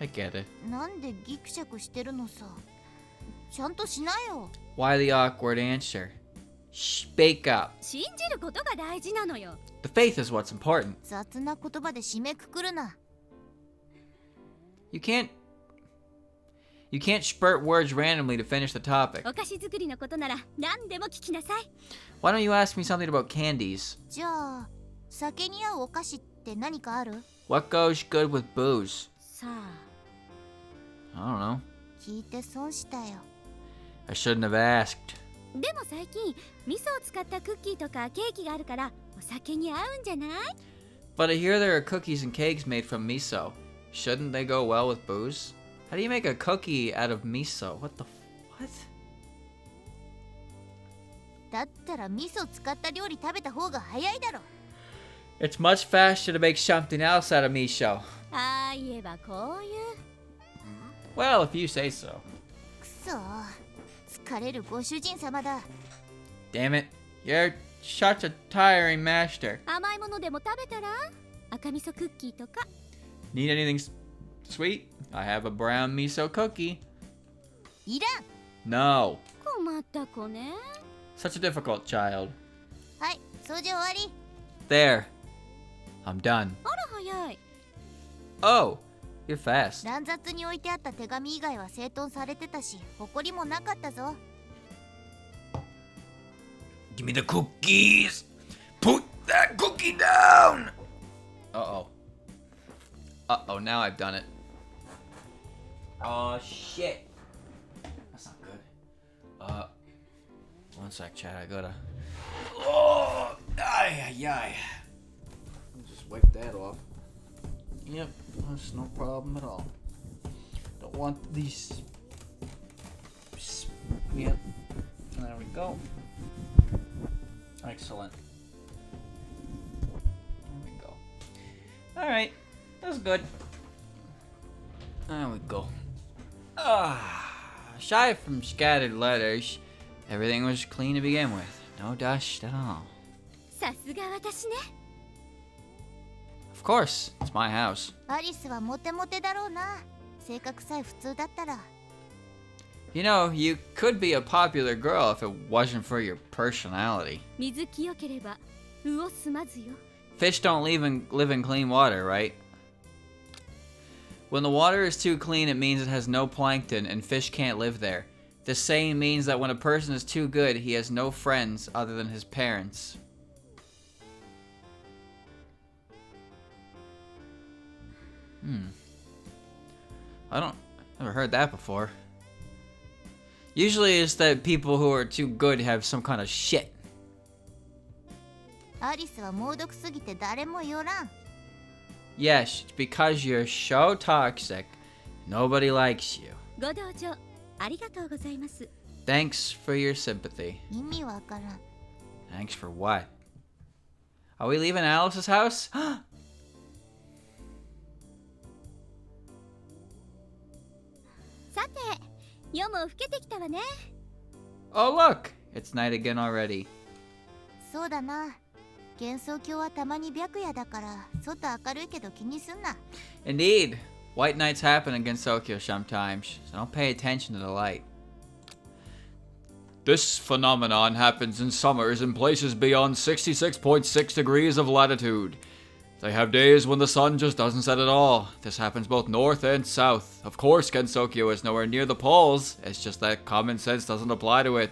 I get it. なんでギクシャクしてるのさ。ちゃんとしなよ。 Why the awkward answer? Speak up. 信じることが大事なのよ。 The faith is what's important. 雑な言葉で締めくくるな。You can't spurt words randomly to finish the topic. お菓子作りのことなら何でも聞きなさい。 Why don't you ask me something about candies? じゃあ、酒に合うお菓子って何かある？ What goes good with booze? さあ。 I don't know. 聞いて損したよ。 I shouldn't have asked. でも最近味噌を使ったクッキーとかケーキがあるからお酒に合うんじゃない？ But I hear there are cookies and cakes made from miso. Shouldn't they go well with booze? How do you make a cookie out of miso? What? だったら味噌使った料理食べた方が早いだろ。 It's much faster to make something else out of miso. ああ言えばこういう。 Well, if you say so. くそ、疲れるご主人様だ。 Damn it. You're such a tiring master. 甘いものでも食べたら赤味噌クッキーとか。 Need anything sweet? I have a brown miso cookie. いらん。 No. 困った子ね。 Such a difficult child. はい、掃除終わり。 There. I'm done. あら早い。 Oh, you're fast. 乱雑に置いてあった手紙以外は整頓されてたし、埃もなかったぞ。Give me the cookies. Put that cookie down. Uh-oh. Uh-oh, now I've done it. Oh, shit. That's not good. One sec, chat. I gotta... Oh! Ay, ay, ay. I'll just wipe that off. Yep, that's no problem at all. Don't want these... Yep. There we go. Excellent. There we go. Alright. That's good. There we go. Aside from scattered letters, everything was clean to begin with. No dust at all. さすが私ね。 Of course, it's my house. アリスはモテモテだろうな。性格さえ普通だったら。You know, you could be a popular girl if it wasn't for your personality. 水清ければ魚住まずよ。 Fish don't live in clean water, right? When the water is too clean, it means it has no plankton and fish can't live there. The saying means that when a person is too good, he has no friends other than his parents. I've never heard that before. Usually it's that people who are too good have some kind of shit. アリスは猛毒すぎて誰も寄らん。 Yes, it's because you're so toxic. Nobody likes you. ご同情ありがとうございます。 Thanks for your sympathy. 意味わからん。 Thanks for what? Are we leaving Alice's house? さて、夜も更けてきたわね。 Oh, look! It's night again already. そうだな。幻想郷はたまに白夜だから外明るいけど気にすんな。 Indeed. White nights happen in Gensokyo sometimes, so don't pay attention to the light. This phenomenon happens in summers in places beyond 66.6 degrees of latitude. They have days when the sun just doesn't set at all. This happens both north and south. Of course, Gensokyo is nowhere near the poles. It's just that common sense doesn't apply to it.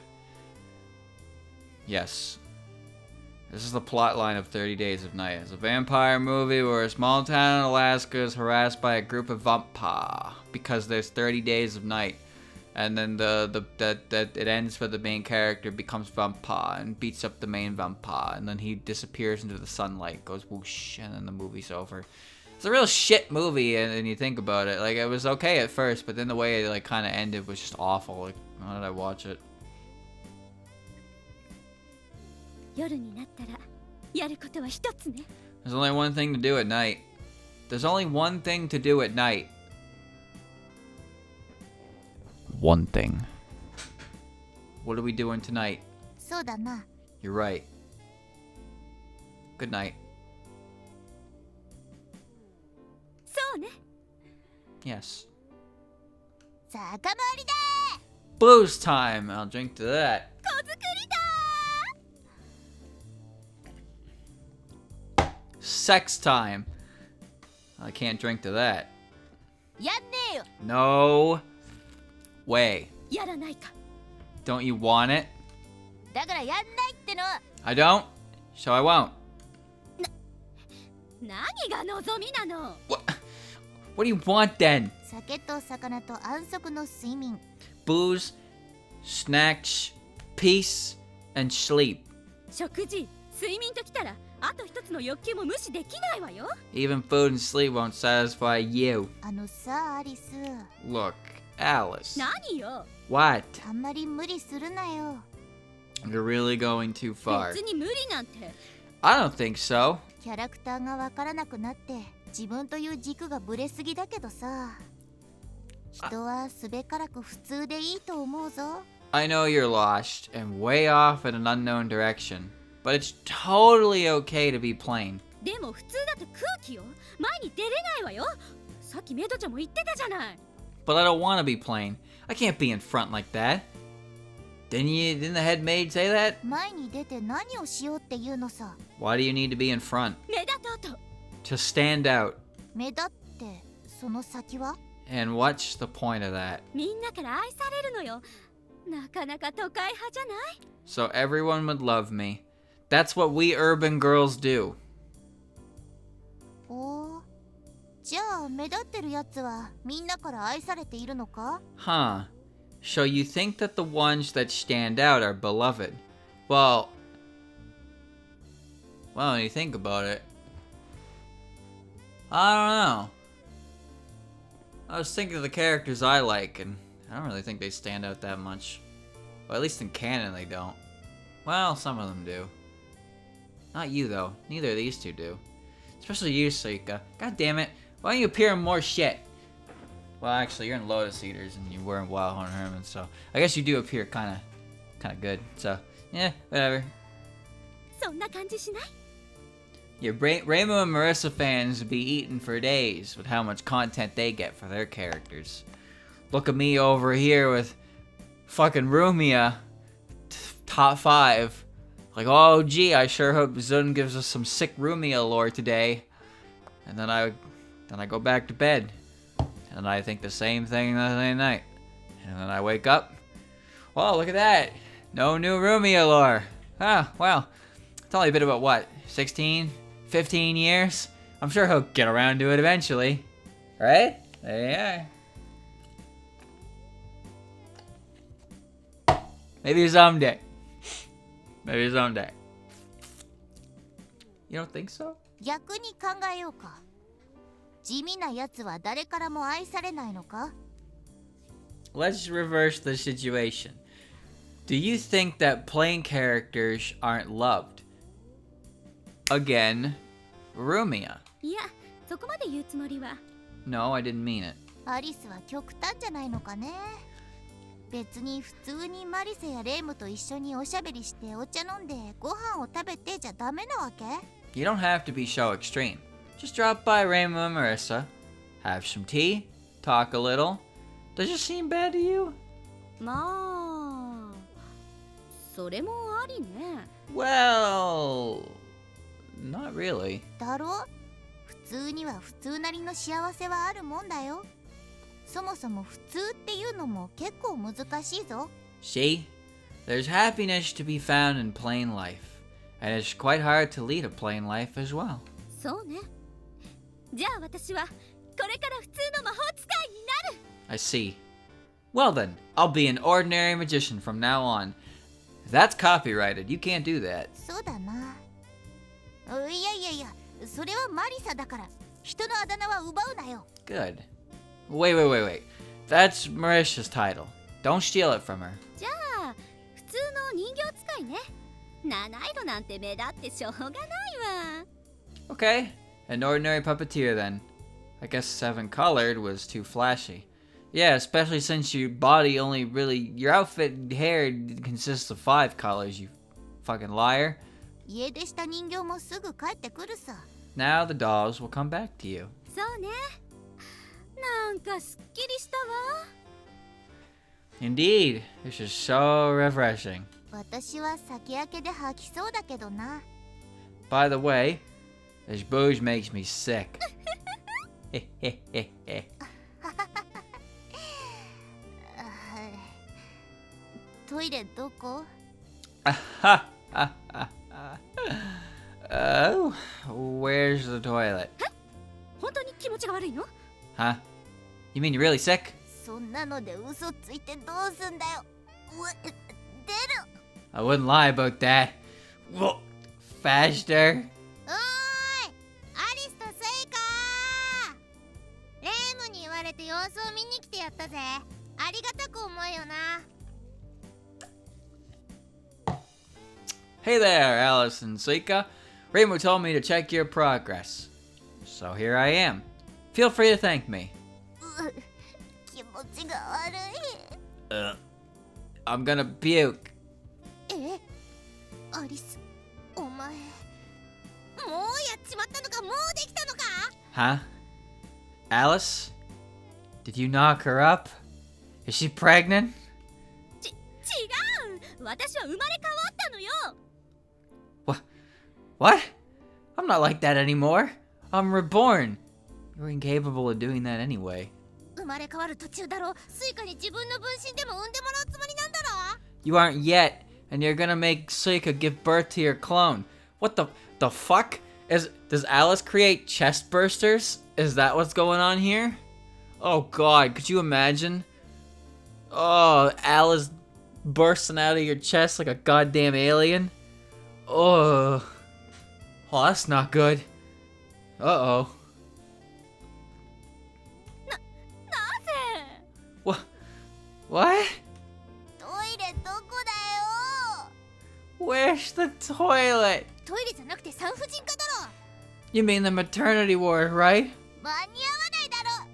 Yes. This is the plotline of 30 Days of Night. It's a vampire movie where a small town in Alaska is harassed by a group of vampires because there's 30 days of night. And then it ends for the main character becomes vampire and beats up the main vampire, and then he disappears into the sunlight, goes whoosh, and then the movie's over. It's a real shit movie, and you think about it. Like, it was okay at first, but then the way it like kind of ended was just awful. Like, why did I watch it? 夜になったらやることは一つね。 There's only one thing to do at night. There's only one thing to do at night. One thing. What are we doing tonight? そうだな。 You're right. Good night. そうね。 Yes. 酒回りだ Booze time. I'll drink to that. 子作りだ。 Sex time. I can't drink to that. やんねえよ No way. やらないか。 Don't you want it? だからやんないっての I don't, so I won't. 何が望みなの。 What do you want then? 酒と魚と安息の睡眠 Booze, snacks, peace, and sleep. 食事、睡眠ときたらあと一つの欲求も無視できないわよ。 Even food and sleep won't satisfy you. あのさアリス Look, Alice. 何よ。 What? あんまり無理するなよ You're really going too far. 別に無理なんて。 I don't think so. キャラクターがわからなくなって自分という軸がブレすぎだけどさ人はすべからく普通でいいと思うぞ I know you're lost and way off in an unknown direction, but it's totally okay to be plain. でも普通だと空気よ。前に出れないわよ。さっきメイドちゃんも言ってたじゃない。 But I don't want to be plain. I can't be in front like that. Didn't the head maid say that? 前に出て何をしようっていうのさ Why do you need to be in front? 目立とうと。 To stand out. 目立ってその先は And what's the point of that? みんなから愛されるのよ。なかなか都会派じゃない？ So everyone would love me. That's what we urban girls do. おー、じゃあ目立ってるやつはみんなから愛されているのか？ Huh. So you think that the ones that stand out are beloved? Well, when you think about it, I don't know. I was thinking of the characters I like, and I don't really think they stand out that much. Well, at least in canon they don't. Well, some of them do. Not you, though. Neither of these two do. Especially you, Suika. God damn it. Why don't you appear in more shit? Well, actually, you're in Lotus Eaters, and you were in Wild Hunt Herman, so I guess you do appear kinda good. So, yeah, whatever. そんな感じしない？ Your Rainbow and Marissa fans would be eating for days with how much content they get for their characters. Look at me over here with fucking Rumia, top 5. Like, oh gee, I sure hope Zun gives us some sick Rumia lore today. And then I go back to bed. And I think the same thing the same night. And then I wake up. Well, look at that. No new Rumia lore. Ah, well, it's only been about what, 16, 15 years? I'm sure he'll get around to it eventually. Right? There you are. Maybe someday. Maybe someday. You don't think so? 逆に考えようか。地味なやつは誰からも愛されないのか？ Let's reverse the situation. Do you think that plain characters aren't loved? Again, Rumia. いや、そこまで言うつもりは。No, I didn't mean it. アリスは極端じゃないのかね。別に普通にマリセやレイムと一緒におしゃべりしてお茶飲んでご飯を食べてじゃダメなわけ？ You don't have to be so extreme. Just drop by Rainbow and Marissa, have some tea, talk a little. Does it seem bad to you? まあ、それもありね。Well, not really. だろ？普通には普通なりの幸せはあるもんだよ。そもそも普通っていうのも結構難しいぞ。See? There's happiness to be found in plain life, and it's quite hard to lead a plain life as well. そうね。じゃあ私はこれから普通の魔法使いになる。 I see. Well then, I'll be an ordinary magician from now on. That's copyrighted. You can't do that. そうだな。いやいやいや、それはマリサだから。人のあだ名は奪うなよ。Good. Wait. That's Marisha's title. Don't steal it from her. じゃあ普通の人形使いね。七色なんて目立ってしょうがないわ。 Okay, an ordinary puppeteer then. I guess 7-colored was too flashy. Yeah, especially since your body only really... Your outfit and hair consists of 5 colors, you fucking liar. 家出した人形もすぐ帰ってくるさ。 Now the dolls will come back to you. そうね。なんかすっきりしたわ。 Indeed, this is so refreshing. 私は酒焼けで吐きそうだけどな。 By the way, this booze makes me sick. トイレどこ？ Oh, where's the toilet? 本当に気持ちが悪いの？ Huh? You mean you're really sick? そんなので嘘ついてどうすんだよ。出る。 I wouldn't lie about that. Whoa, faster. おーい、アリスとスイカー。レイムに言われて様子を見に来てやったぜ。ありがたく思うよな。 Hey there, Alice and Suika. Rainbow told me to check your progress. So here I am. Feel free to thank me. 気持ちが悪い。 I'm gonna puke. え？アリス、お前、もうやっちまったのか、もうできたのか？ Huh? Alice? Did you knock her up? Is she pregnant? 違う。私は生まれ変わったのよ。 What? I'm not like that anymore. I'm reborn. You're incapable of doing that anyway. まれ変わる途中だろ。スイカに自分の分身でも産んでもらうつもりなんだろ。 You aren't yet, and you're gonna make Suika give birth to your clone. What the fuck? Does Alice create chest bursters? Is that what's going on here? Oh god, could you imagine? Oh, Alice bursting out of your chest like a goddamn alien? Oh, that's not good. Uh-oh. なぜ What? トイレどこだよ。 Where's the toilet? トイレじゃなくて産婦人科だろ。 You mean the maternity ward, right? 間に合わないだろ。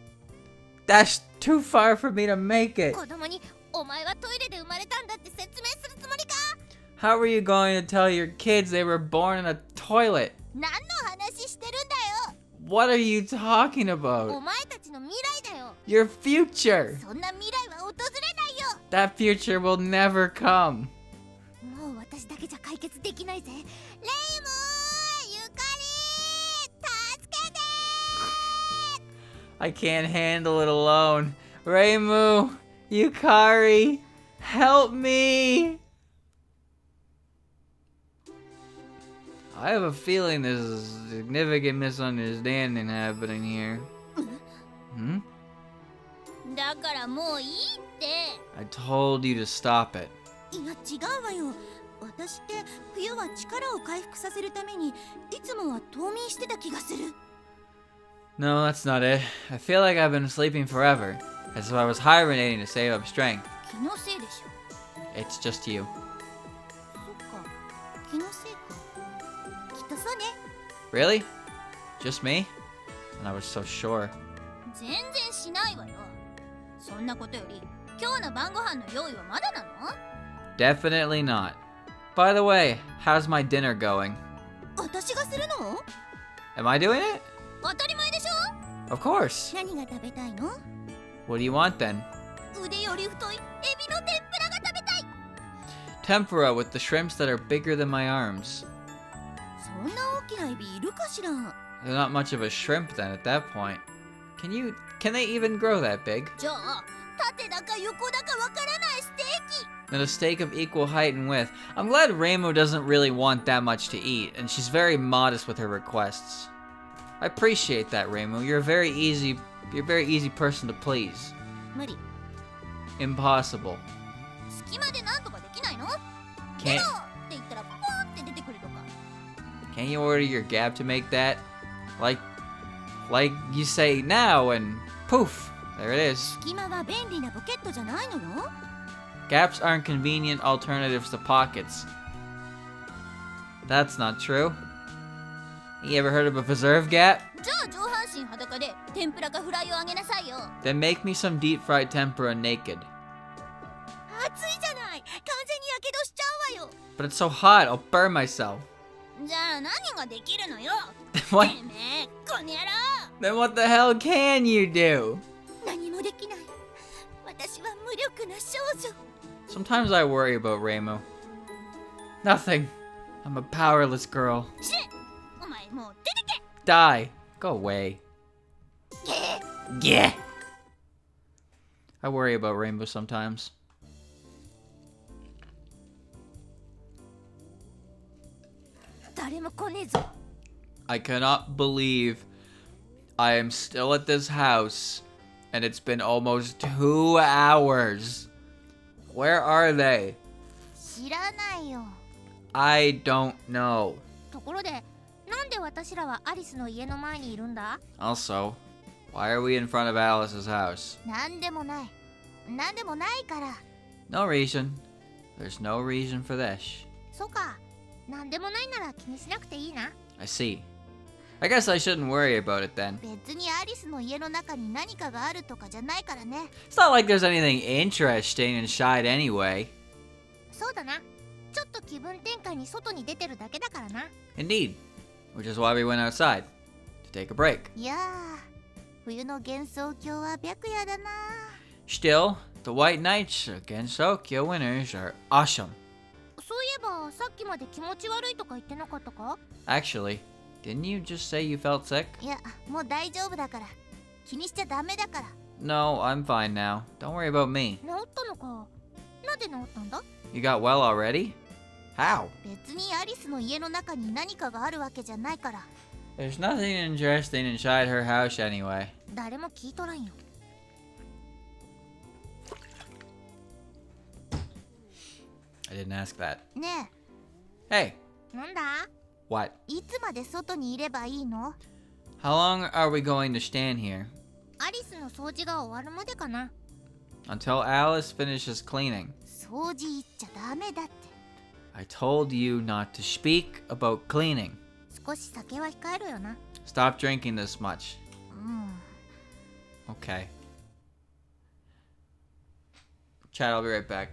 That's too far for me to make it. 子供にお前はトイレで生まれたんだって説明するつもりか。 How are you going to tell your kids they were born in a toilet? 何の話してるんだよ。 What are you talking お about? 前たちの未来だよ。 Your future. そんな未来は訪れないよ。 That future will never come. もう私だけじゃ解決できないぜ。レイムゆかり助けて。 I can't handle it alone. Reimu, Yukari, help me. I have a feeling there's a significant misunderstanding happening here. Hmm? だからもういいって。 I told you to stop it. いや違うわよ。私って冬は力を回復させるためにいつもは冬眠してた気がする。 No, that's not it. I feel like I've been sleeping forever, as if I was hibernating to save up strength. 気のせいでしょ。 It's just you. そっか。気のせいか。きっとそうね。 Really? Just me? And I was so sure. 全然しないわよ。そんなことより今日の晩ご飯の用意はまだなの？ Definitely not. By the way, how's my dinner going? 私がするの？ Am I doing it? 当たり前でしょ。 Of course. 何が食べたいの？ What do you want then? 腕より太いエビの天ぷらが食べたい。 Tempura with the shrimps that are bigger than my arms. そんな大きなエビいるかしら？ They're not much of a shrimp then at that point. Can they even grow that big? じゃあ縦だか横だかわからないステーキ。 And a steak of equal height and width. I'm glad Reimu doesn't really want that much to eat, and she's very modest with her requests. I appreciate that, Reimu. You're a very easy person to please. 無理。 Impossible. 隙間でなんとかできないの？ Can't って言ったらポーンって出てくるとか。 Can't you order your Gab to make that? Like you say now and poof, there it is. 隙間は便利なポケットじゃないのよ。 Gaps aren't convenient alternatives to pockets. That's not true. You ever heard of a preserve gap? じゃあ上半身裸で天ぷらかフライをあげなさいよ。 Then make me some deep fried tempura naked. 暑いじゃない。完全にやけどしちゃうわよ。 But it's so hot, I'll burn myself. じゃあ何ができるのよ。 What? てめえ、この野郎。 Then what the hell can you do? 何もできない。私は無力な少女。 Sometimes I worry about Reimu. Nothing. I'm a powerless girl. しお前もう出てけ。 Die. Go away. Yeah. I worry about Rainbow sometimes. 誰も来ねえぞ。 I cannot believe I am still at this house and it's been almost 2 hours. Where are they? 知らないよ。 I don't know. ところで、なんで私らはアリスの家の前にいるんだ？ Also, why are we in front of Alice's house? なんでもない。なんでもないから。 No reason. There's no reason for this. そうか。なんでもないなら気にしなくていいな。 I see. I guess I shouldn't worry about it then. 別にアリスの家の中に何かがあるとかじゃないからね。 It's not like there's anything interesting inside anyway. そうだな。ちょっと気分転換に外に出てるだけだからな。 Indeed. Which is why we went outside. To take a break. いやー、冬の幻想郷は白夜だな。 Still, the White Knights against Tokyo winners are awesome. そういえばさっきまで気持ち悪いとか言ってなかったか？ Actually, didn't you just say you felt sick? いや、もう大丈夫だから。気にしちゃダメだから。No, I'm fine now. Don't worry about me. 治ったのか。なんで治ったんだ？ You got well already? How? 別にアリスの家の中に何かがあるわけじゃないから。 There's nothing interesting inside her house anyway. 誰も聞いとらんよ。 I didn't ask that. ね Hey, え、なんだ？ what? いつまで外にいればいいの？ How long are we going to stand here? アリスの掃除が終わるまでかな。 Until Alice finishes cleaning. 掃除行っちゃダメだって。 I told you not to speak about cleaning. 少し酒は控えろよな。 Stop drinking this much. うん。 Okay. Chad, I'll be right back.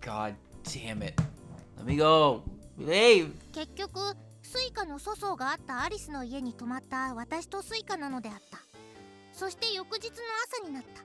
God damn it. Let me go. Leave. 結局スイカの粗相があったアリスの家に泊まった私とスイカなのであった。そして翌日の朝になった。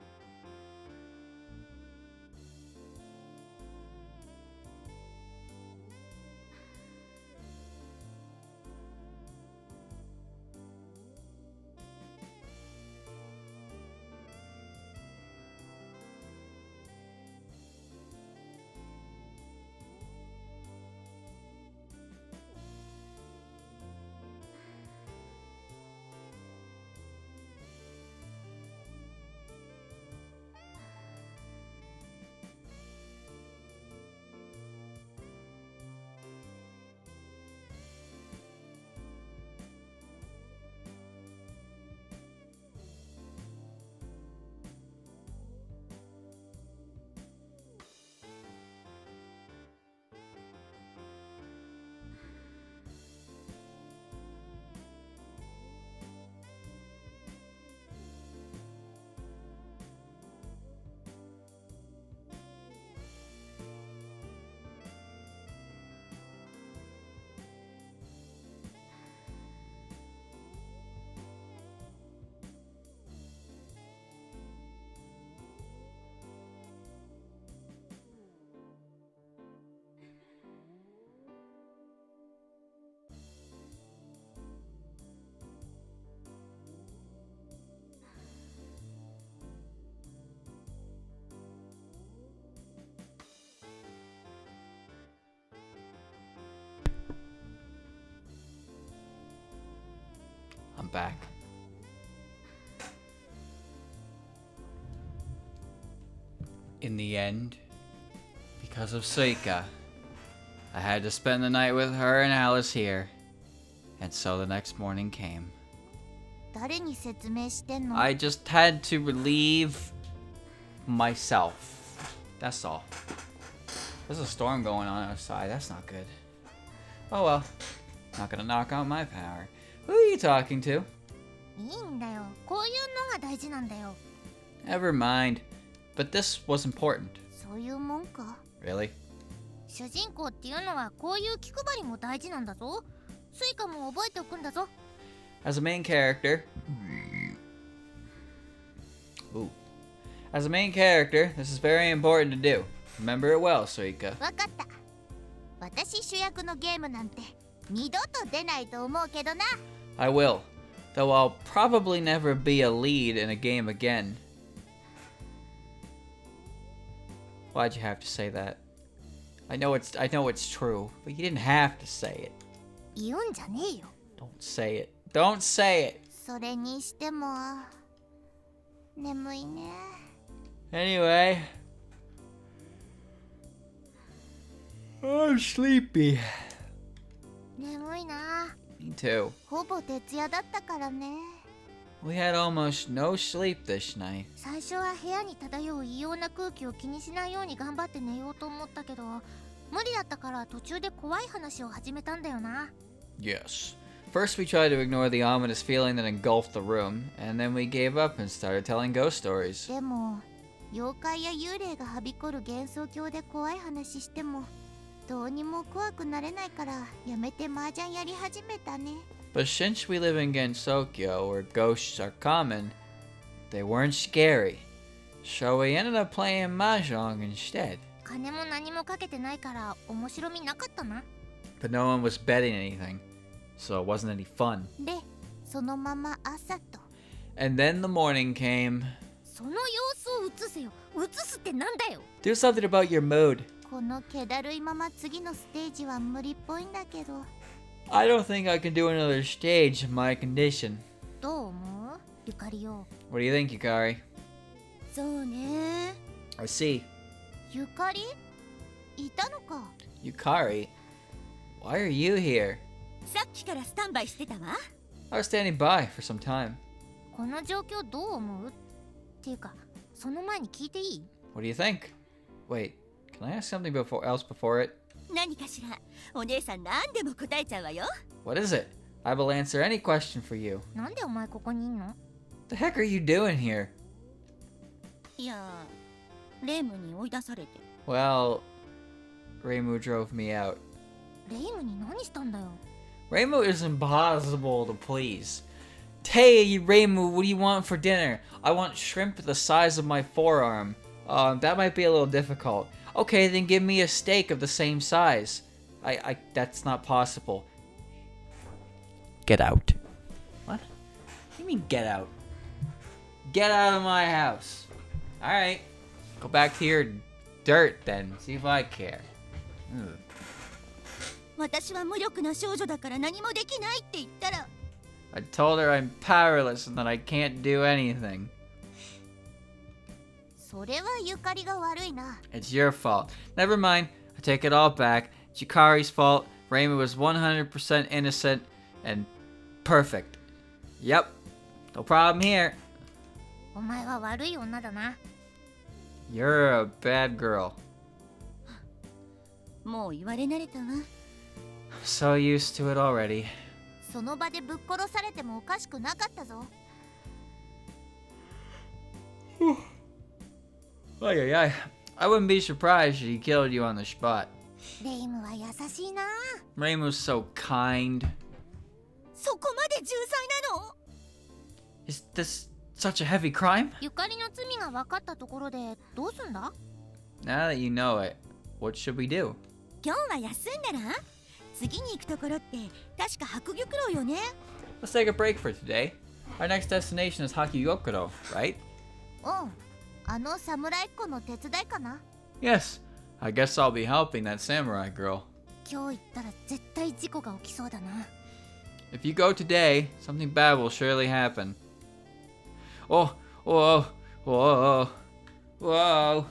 I'm back. In the end, because of Suika, I had to spend the night with her and Alice here. And so the next morning came. 誰に説明してんの？ I just had to relieve myself. That's all. There's a storm going on outside. That's not good. Oh well. Not gonna knock out my power. Who are you talking to? いいんだよ。こういうのが大事なんだよ。 Never mind. But this was important. そういうもんか。 Really? 主人公っていうのはこういう気配りも大事なんだぞ。スイカも覚えておくんだぞ。 As a main character... Ooh. As a main character, this is very important to do. Remember it well, Suika. わかった。私主役のゲームなんて二度と出ないと思うけどな。 I will. Though I'll probably never be a lead in a game again. Why'd you have to say that? I know it's true, but you didn't have to say it. 言うんじゃねえよ。 Don't say it. Don't say it. それにしても眠いね。 Anyway. I'm sleepy. 眠いな。 Me too. ほぼ徹夜だったからね。 We had almost no sleep this night. 最初は部屋に漂う異様な空気を気にしないように頑張って寝ようと思ったけど、無理だったから途中で怖い話を始めたんだよな。 Yes. First we tried to ignore the ominous feeling that engulfed the room, and then we gave up and started telling ghost stories. でも妖怪や幽霊がはびこる幻想郷で怖い話してもどうにも怖くなれないからやめて麻雀やり始めたね。 But since we live in Gensokyo, where ghosts are common, they weren't scary. So we ended up playing mahjong instead. 金も何もかけてないから面白みなかったな。 But no one was betting anything, so it wasn't any fun. で、そのまま朝と。And then the morning came. その様子を映せよ。映すってなんだよ。 Do something about your mood. この気だるいまま次のステージは無理っぽいんだけど。 I don't think I can do another stage in my condition. どう思うゆかりよ。 What do you think, Yukari? そうね。 I see. ゆかりいたのか。 Yukari? Why are you here? さっきからスタンバイしてたわ。 I was standing by for some time. この状況どう思うっていうか、その前に聞いていい What do you think? Wait, can I ask something before it? 何かしら。お姉さん何でも答えちゃうわよ。 What is it? I will answer any question for you. なんでお前ここにいんの The heck are you doing here? いや、レイムに追い出されて。 Well, Reimu drove me out. レイムに何したんだよ Reimu is impossible to please. Hey, Reimu, what do you want for dinner? I want shrimp the size of my forearm. That might be a little difficult. Okay, then give me a steak of the same size. That's not possible. Get out. What? What do you mean get out? Get out of my house. Alright. Go back to your dirt then. See if I care. Ugh. 私は無力な少女だから何もできないって言ったら。 I told her I'm powerless and that I can't do anything. それはゆかりが悪いな It's your fault. Never mind. I take it all back. It's Yukari's fault. Reimu was 100% innocent and perfect. Yep. No problem here. お前は悪い女だな You're a bad girl. もう言われ慣れたわ。 I'm so used to it already. その場でぶっ殺されてもおかしくなかったぞ Ay, ay, ay. I wouldn't be surprised if he killed you on the spot. レイムは優しいな Reimu's so kind. そこまで重罪なの？ Is this such a heavy crime? ゆかりの罪が分かったところでどうすんだ Now that you know it, what should we do? 今日は休んだら？次に行くところって確か白玉楼よね。 Let's take a break for today. Our next destination is Hakiyokuro, right? うんあの侍っ子の手伝いかな Yes. I guess I'll be helping that samurai girl. 今日行ったら絶対事故が起きそうだな If you go today, something bad will surely happen. Oh, whoa, whoa, whoa.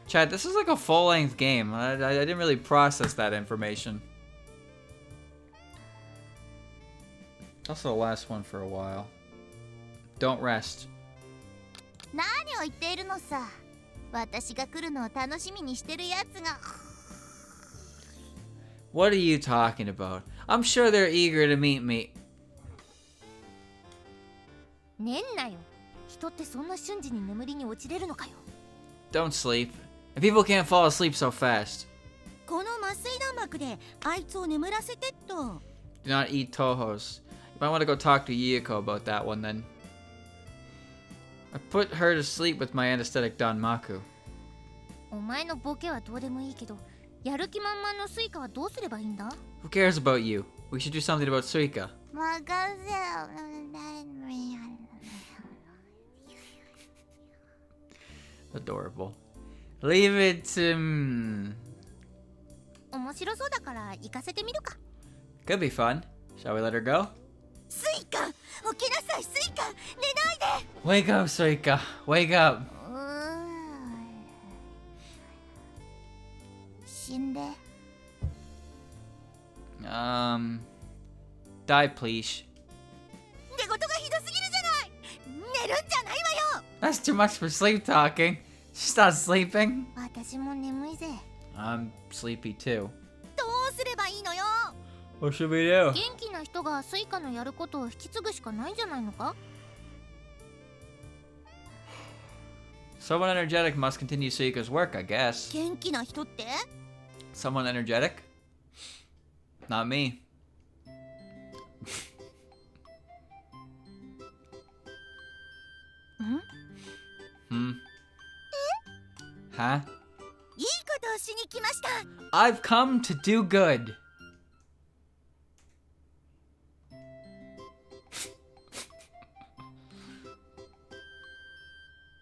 Chad, this is like a full-length game. I didn't really process that information. It's also the last one for a while. Don't rest. 何を言っているのさ私が来るのを楽しみにしてるやつが What are you talking about? I'm sure they're eager to meet me. ねんなよ人ってそんな瞬時に眠りに落ちれるのかよ Don't sleep. And people can't fall asleep so fast. この麻酔弾幕であいつを眠らせてっと。 Do not eat Tohos. You might want to go talk to Yiko about that one then. I put her to sleep with my anesthetic Danmaku. お前のボケはどうでもいいけどやる気満々のスイカはどうすればいいんだ Who cares about you? We should do something about Suika. 任せよ Adorable. Leave it to... 面白そうだから行かせてみるか Could be fun. Shall we let her go? スイカ起きなさいスイカ寝ないで Wake up, Suika. Wake up. 死んで Die, please. 寝言がひどすぎるじゃない寝るんじゃないわよ That's too much for sleep talking. She's not sleeping. 私も眠いぜ I'm sleepy too. どうすればいいのよ What should we do? 元気な人がスイカのやることを引き継ぐしかないんじゃないのか Someone energetic must continue Suika's work, I guess. 元気な人って Someone energetic? Not me. Hmm? Huh? いいことをしに来ました I've come to do good.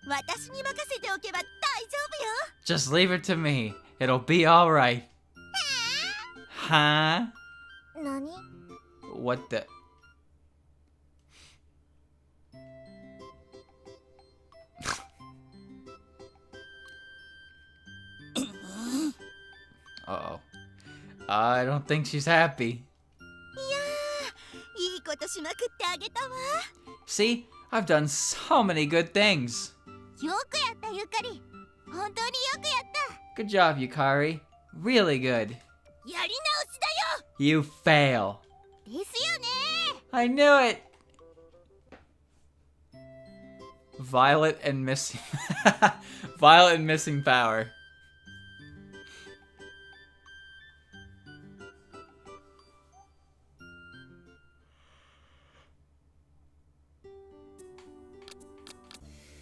私に任せておけば大丈夫よ。 Just leave it to me. It'll be alright. Huh? 何？ What the... Uh-oh. I don't think she's happy. いいことしまくってあげたわ。 See? I've done so many good things. よくやったゆかり。本当によくやった。 Good job, Yukari. Really good. やり直しだよ。 You fail. ですよね。 I knew it. Violet and missing... Violet and missing power.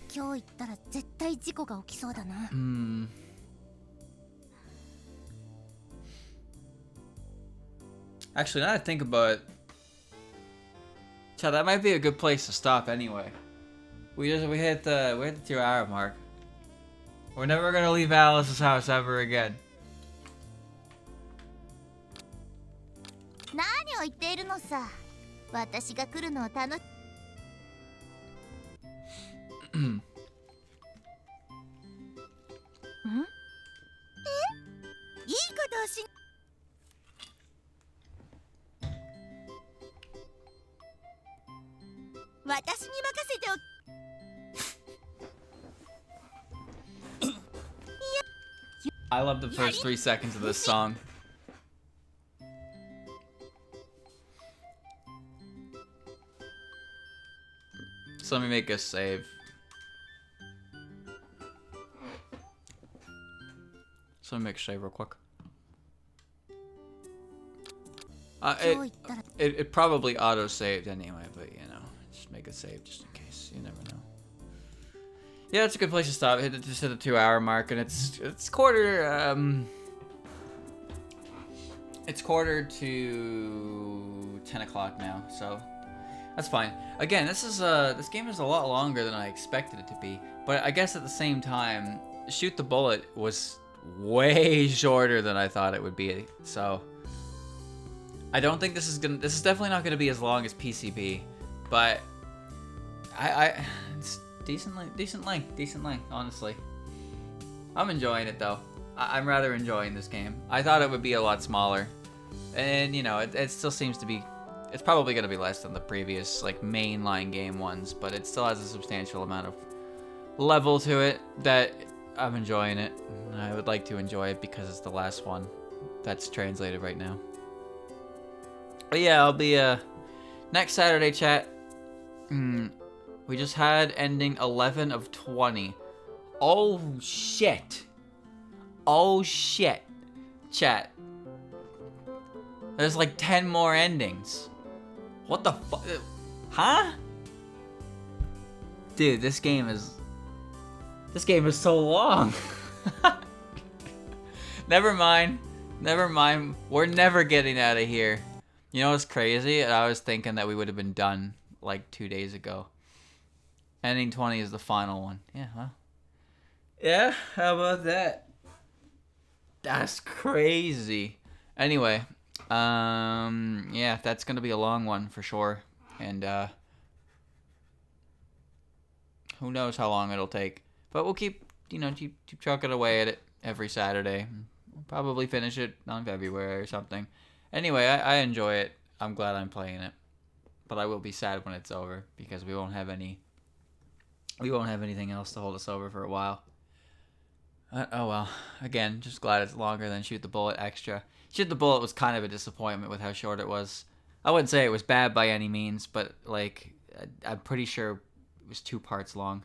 Today 行ったら絶対事故が起きそうだな。Actually, now that I think about it, Chad, that might be a good place to stop anyway. We hit the 2-hour mark. We're never gonna leave Alice's house ever again. 何を言っているのさ。私が来るのを楽し。ん？いいことをし。私に任せてお。 I love the first 3 seconds of this song. So let me make a save. So let me make a save real quick. It probably auto-saved anyway, but you know, just make a save just in case. You never know. Yeah, it's a good place to stop. Just hit the 2-hour mark, and it's quarter to 10 o'clock now, so that's fine. Again, this game is a lot longer than I expected it to be, but I guess at the same time, Shoot the Bullet was way shorter than I thought it would be. So I don't think this is definitely not gonna be as long as PCB, but it's decent length, honestly. I'm enjoying it though. I'm rather enjoying this game. I thought it would be a lot smaller, and you know, it still seems to be. It's probably gonna be less than the previous like mainline game ones, but it still has a substantial amount of level to it that I'm enjoying it. I would like to enjoy it because it's the last one that's translated right now. But yeah, I'll be next Saturday, chat. We just had ending 11 of 20. Oh shit. Oh shit. Chat. There's like 10 more endings. What the fuck? Huh? Dude, this game is so long. Never mind. We're never getting out of here. You know what's crazy? I was thinking that we would have been done like 2 days ago. Ending 20 is the final one. Yeah, well. Yeah, how about that? That's crazy. Anyway, yeah, that's gonna be a long one for sure. And who knows how long it'll take. But we'll keep trucking away at it every Saturday. We'll probably finish it on February or something. Anyway, I enjoy it. I'm glad I'm playing it. But I will be sad when it's over because we won't have anything else to hold us over for a while. Oh well. Again, just glad it's longer than Shoot the Bullet Extra. Shoot the Bullet was kind of a disappointment with how short it was. I wouldn't say it was bad by any means, but like I'm pretty sure it was 2 parts long.